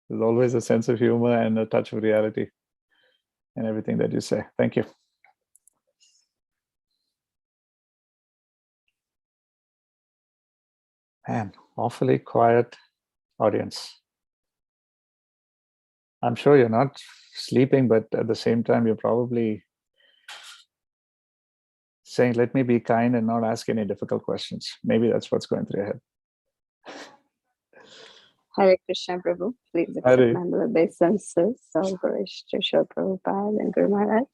There's always a sense of humor and a touch of reality in everything that you say. Thank you. Man, awfully quiet audience. I'm sure you're not sleeping, but at the same time, you're probably saying, let me be kind and not ask any difficult questions. Maybe that's what's going through your head. Hare Krishna, Prabhu. Please accept Hare. my obeisances. All glories to Srila Prabhupada and Guru Maharaj.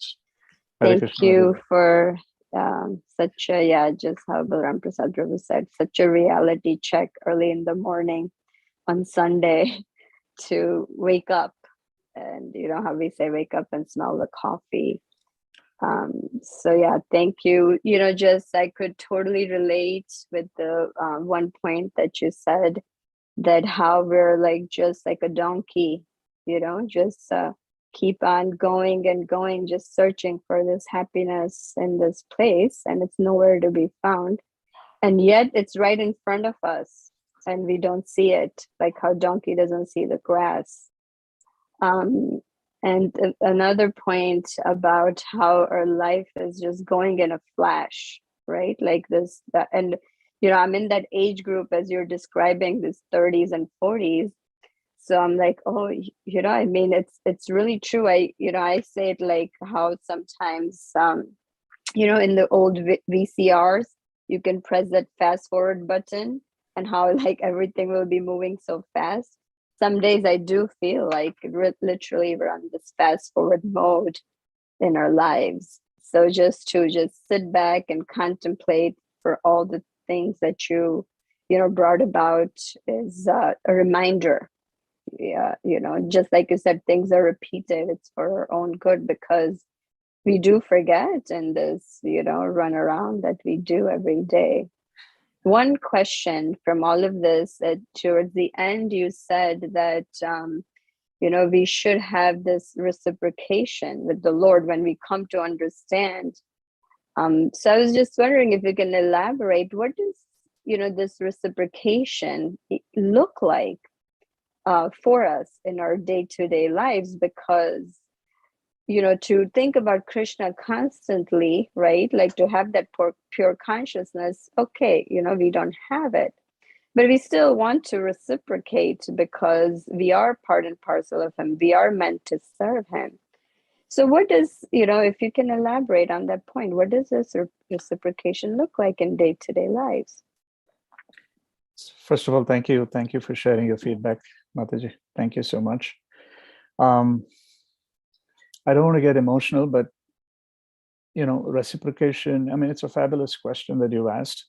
Hare Thank Krishna, you Hare. for such a, just how Balaram Prasad Prabhu said, such a reality check early in the morning on Sunday to wake up. And you know how we say, wake up and smell the coffee. So yeah, thank you. You know, just I could totally relate with the one point that you said, that how we're like just like a donkey, you know, just keep on going and going, just searching for this happiness in this place, and it's nowhere to be found. And yet it's right in front of us and we don't see it, like how donkey doesn't see the grass. And another point about how our life is just going in a flash, right? Like this, that, and you know, I'm in that age group as you're describing, this 30s and 40s. So I'm like, oh, you know, I mean, it's really true. I say it like how sometimes, you know, in the old VCRs, you can press that fast forward button and how like everything will be moving so fast. Some days I do feel like literally we're on this fast forward mode in our lives. So just to sit back and contemplate for all the things that you know brought about is a reminder. Yeah, you know, just like you said, things are repeated. It's for our own good, because we do forget in this, you know, run around that we do every day. One question from all of this, towards the end, you said that, you know, we should have this reciprocation with the Lord when we come to understand. So I was just wondering if you can elaborate, what does, you know, this reciprocation look like for us in our day-to-day lives? Because, you know, to think about Krishna constantly, right? Like to have that pure consciousness, okay, you know, we don't have it, but we still want to reciprocate because we are part and parcel of him. We are meant to serve him. So what does, you know, if you can elaborate on that point, what does this reciprocation look like in day-to-day lives? First of all, thank you. Thank you for sharing your feedback, Mataji. Thank you so much. I don't want to get emotional, but, you know, reciprocation, I mean, it's a fabulous question that you asked.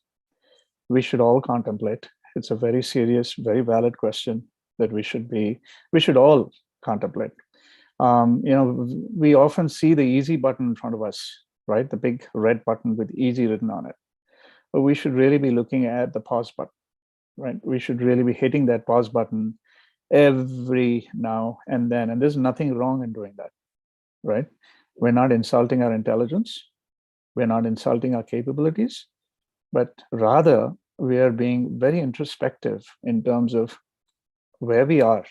We should all contemplate. It's a very serious, very valid question that we should all contemplate. You know, we often see the easy button in front of us, right? The big red button with easy written on it. But we should really be looking at the pause button, right? We should really be hitting that pause button every now and then. And there's nothing wrong in doing that, right? We're not insulting our intelligence. We're not insulting our capabilities, but rather we are being very introspective in terms of where we are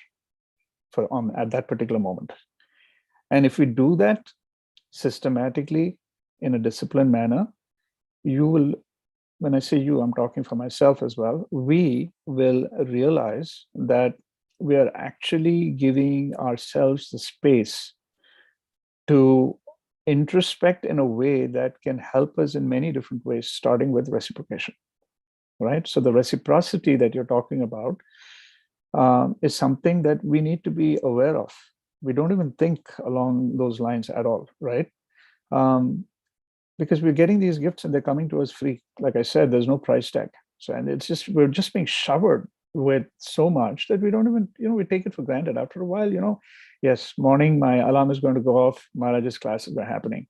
at that particular moment. And if we do that systematically in a disciplined manner, you will, when I say you, I'm talking for myself as well, we will realize that we are actually giving ourselves the space to introspect in a way that can help us in many different ways, starting with reciprocation, right? So the reciprocity that you're talking about is something that we need to be aware of. We don't even think along those lines at all, right? Because we're getting these gifts and they're coming to us free. Like I said, there's no price tag. So, and it's just, we're just being showered with so much that we don't even, you know, we take it for granted. After a while, you know, yes, morning, my alarm is going to go off, Miraj's classes are happening.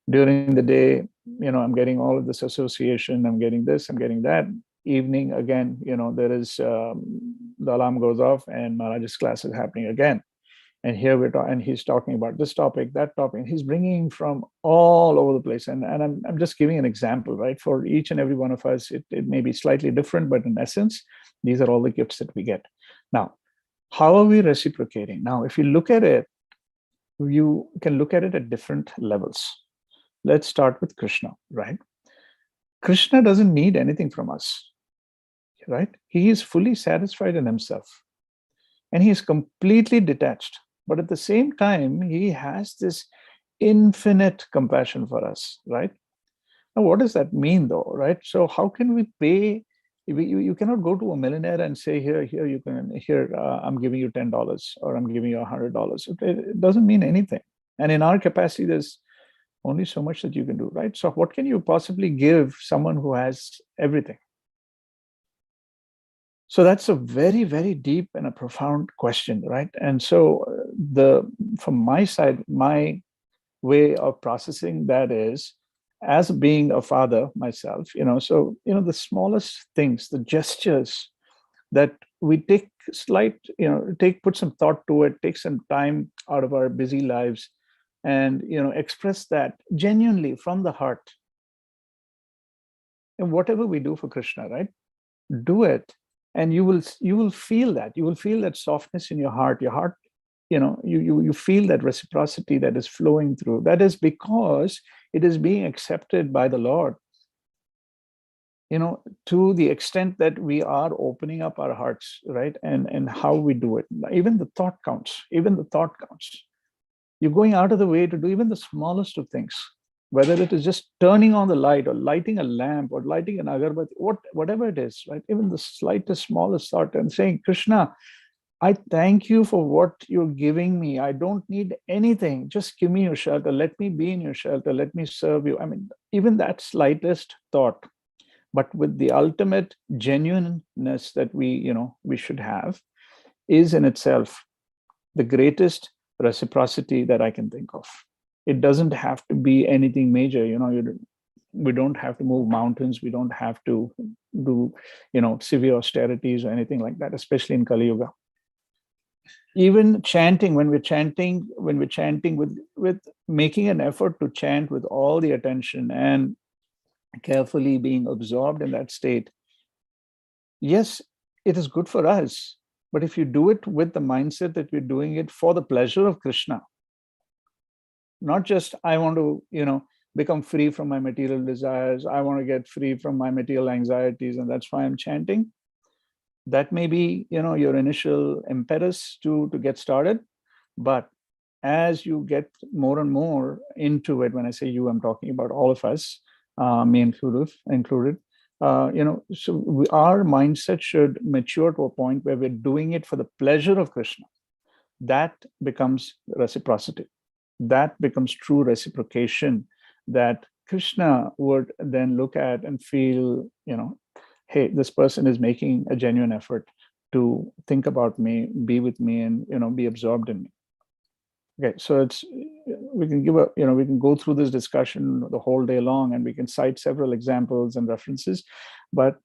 During the day, you know, I'm getting all of this association, I'm getting this, I'm getting that. Evening, again, you know, there is the alarm goes off and Maharaj's class is happening again. And here and he's talking about this topic, that topic. He's bringing from all over the place. And I'm just giving an example, right? For each and every one of us, it may be slightly different, but in essence, these are all the gifts that we get. Now, how are we reciprocating? Now, if you look at it, you can look at it at different levels. Let's start with Krishna, right? Krishna doesn't need anything from us, right? He is fully satisfied in himself. And he is completely detached. But at the same time, he has this infinite compassion for us, right? Now, what does that mean, though, right? So how can we pay? You cannot go to a millionaire and say, I'm giving you $10 or I'm giving you $100. It doesn't mean anything. And in our capacity, there's only so much that you can do, right? So what can you possibly give someone who has everything? So that's a very, very deep and a profound question, right? And so from my side, my way of processing that is, as being a father myself, the smallest things, the gestures that we take put some thought to it, take some time out of our busy lives and, express that genuinely from the heart. And whatever we do for Krishna, right? Do it. And you will feel that softness in your heart. Your heart, you feel that reciprocity that is flowing through. That is because it is being accepted by the Lord. To the extent that we are opening up our hearts, right? And how we do it. Even the thought counts. You're going out of the way to do even the smallest of things, whether it is just turning on the light or lighting a lamp or lighting an agarbatti, whatever it is, right? Even the slightest, smallest thought and saying, Krishna, I thank you for what you're giving me. I don't need anything. Just give me your shelter. Let me be in your shelter. Let me serve you. I mean, even that slightest thought, but with the ultimate genuineness that we should have, is in itself the greatest reciprocity that I can think of. It doesn't have to be anything major. We don't have to move mountains. We don't have to do, severe austerities or anything like that, especially in Kali Yuga. Even chanting, when we're chanting with making an effort to chant with all the attention and carefully being absorbed in that state. Yes, it is good for us. But if you do it with the mindset that you're doing it for the pleasure of Krishna, not just I want to, become free from my material desires, I want to get free from my material anxieties, and that's why I'm chanting. That may be, your initial impetus to get started. But as you get more and more into it, when I say you, I'm talking about all of us, me included. So our mindset should mature to a point where we're doing it for the pleasure of Krishna. That becomes reciprocity. That becomes true reciprocation, that Krishna would then look at and feel, hey, this person is making a genuine effort to think about me, be with me, and, be absorbed in me. Okay, so we can go through this discussion the whole day long, and we can cite several examples and references, but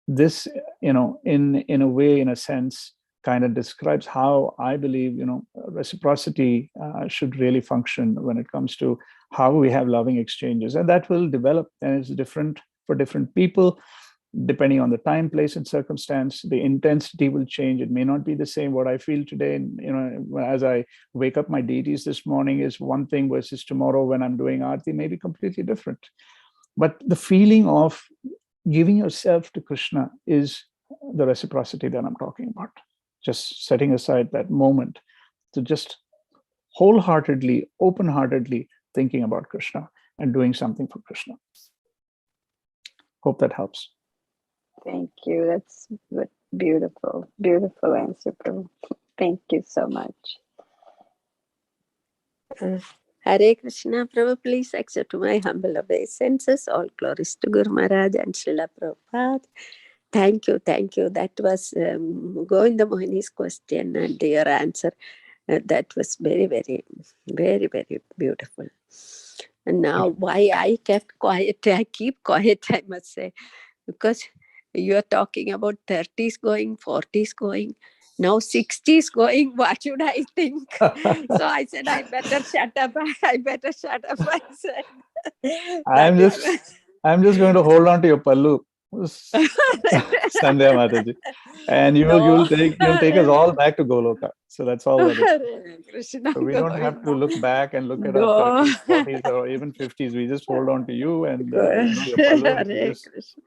this, in a way, in a sense, kind of describes how I believe, reciprocity should really function when it comes to how we have loving exchanges, and that will develop, and it's different for different people. Depending on the time, place, and circumstance, the intensity will change. It may not be the same. What I feel today, as I wake up my deities this morning, is one thing versus tomorrow when I'm doing Aarti may be completely different. But the feeling of giving yourself to Krishna is the reciprocity that I'm talking about. Just setting aside that moment to just wholeheartedly, open-heartedly thinking about Krishna and doing something for Krishna. Hope that helps. Thank you. That's beautiful, beautiful answer, Prabhu. Thank you so much. Hare Krishna, Prabhu, please accept my humble obeisances. All glories to Guru Maharaj and Srila Prabhupada. Thank you. That was Govinda Mohini's question and your answer. That was very, very, very, very beautiful. And now why I kept quiet, I keep quiet, I must say, because You are talking about 30s going, 40s going, now 60s going. What should I think? So I said, I better shut up. I better shut up. I said, I'm just going to hold on to your pallu, Sandhya Mataji, and you'll take us all back to Goloka. So that's all that is. Hare Krishna, So we don't have to look back and look at No. our 30s, 40s, or even 50s. We just hold on to you and your pallu. You Hare just Krishna.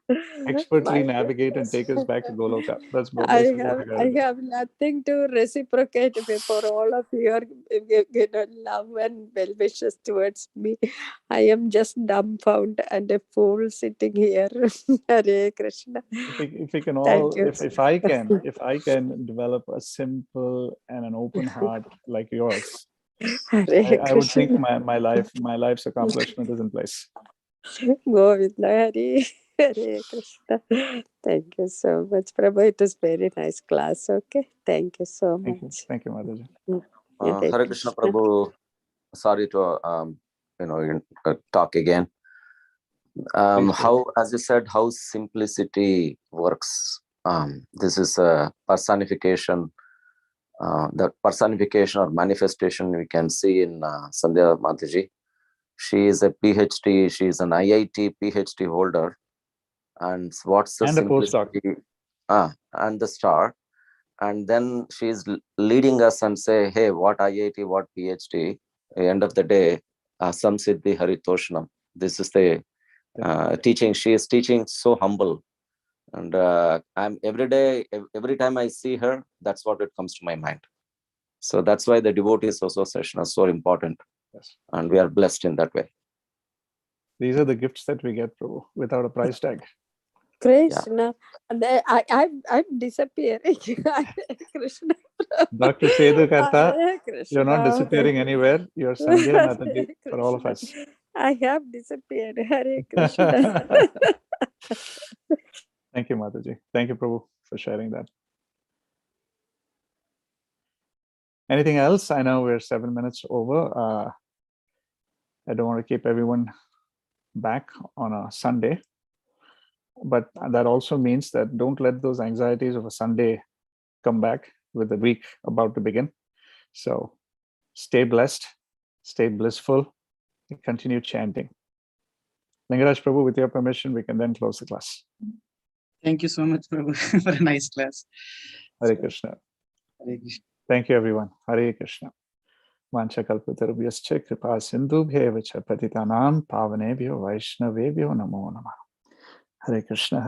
expertly My navigate and take us back to Goloka. That's I basically what we got to do. have nothing to reciprocate for all of your love and well wishes towards me. I am just dumbfounded and a fool sitting here. Hare Krishna. If we can Thank all, you. if I can develop a simple and an open heart like yours, Hare I would think Krishna. my life's accomplishment is in place. Govinda Hare. Hare Krishna. Thank you so much, Prabhu. It was very nice class. Okay. Thank you so much. Thank you, Mataji. Hare Hare Krishna Prabhu. Sorry to talk again. How, as you said, how simplicity works. This is a personification. The personification or manifestation we can see in Sandhya Mataji. She is a PhD. She is an IIT PhD holder. And what's the And a postdoc. simplicity? And the star. And then she is leading us and say, hey, what IIT, what PhD? At the end of the day, Samsiddhi Haritoshnam. This is the teaching. She is teaching so humble. And I'm every time I see her, that's what it comes to my mind. So that's why the devotees association is so important. Yes. And we are blessed in that way. These are the gifts that we get, Prabhu, without a price tag. Krishna, I'm disappearing. Krishna. Dr. Sedukarta, Hare Krishna. you're not disappearing anywhere. You're Sandhya Mataji for all of us. I have disappeared. Hare Krishna. Thank you, Mataji. Thank you, Prabhu, for sharing that. Anything else? I know we're 7 minutes over. I don't want to keep everyone back on a Sunday, but that also means that don't let those anxieties of a Sunday come back with the week about to begin. So stay blessed, stay blissful, and continue chanting. Lingaraj Prabhu, with your permission, we can then close the class. Thank you so much, Prabhu, for a nice class. Hare Krishna. Hare Krishna. Thank you, everyone. Hare Krishna. Vanchakalpatarubhyascha kripa sindhubhyevacha patitanam pavanebhyo vaishnavebhyo namo namah. Hare Krishna.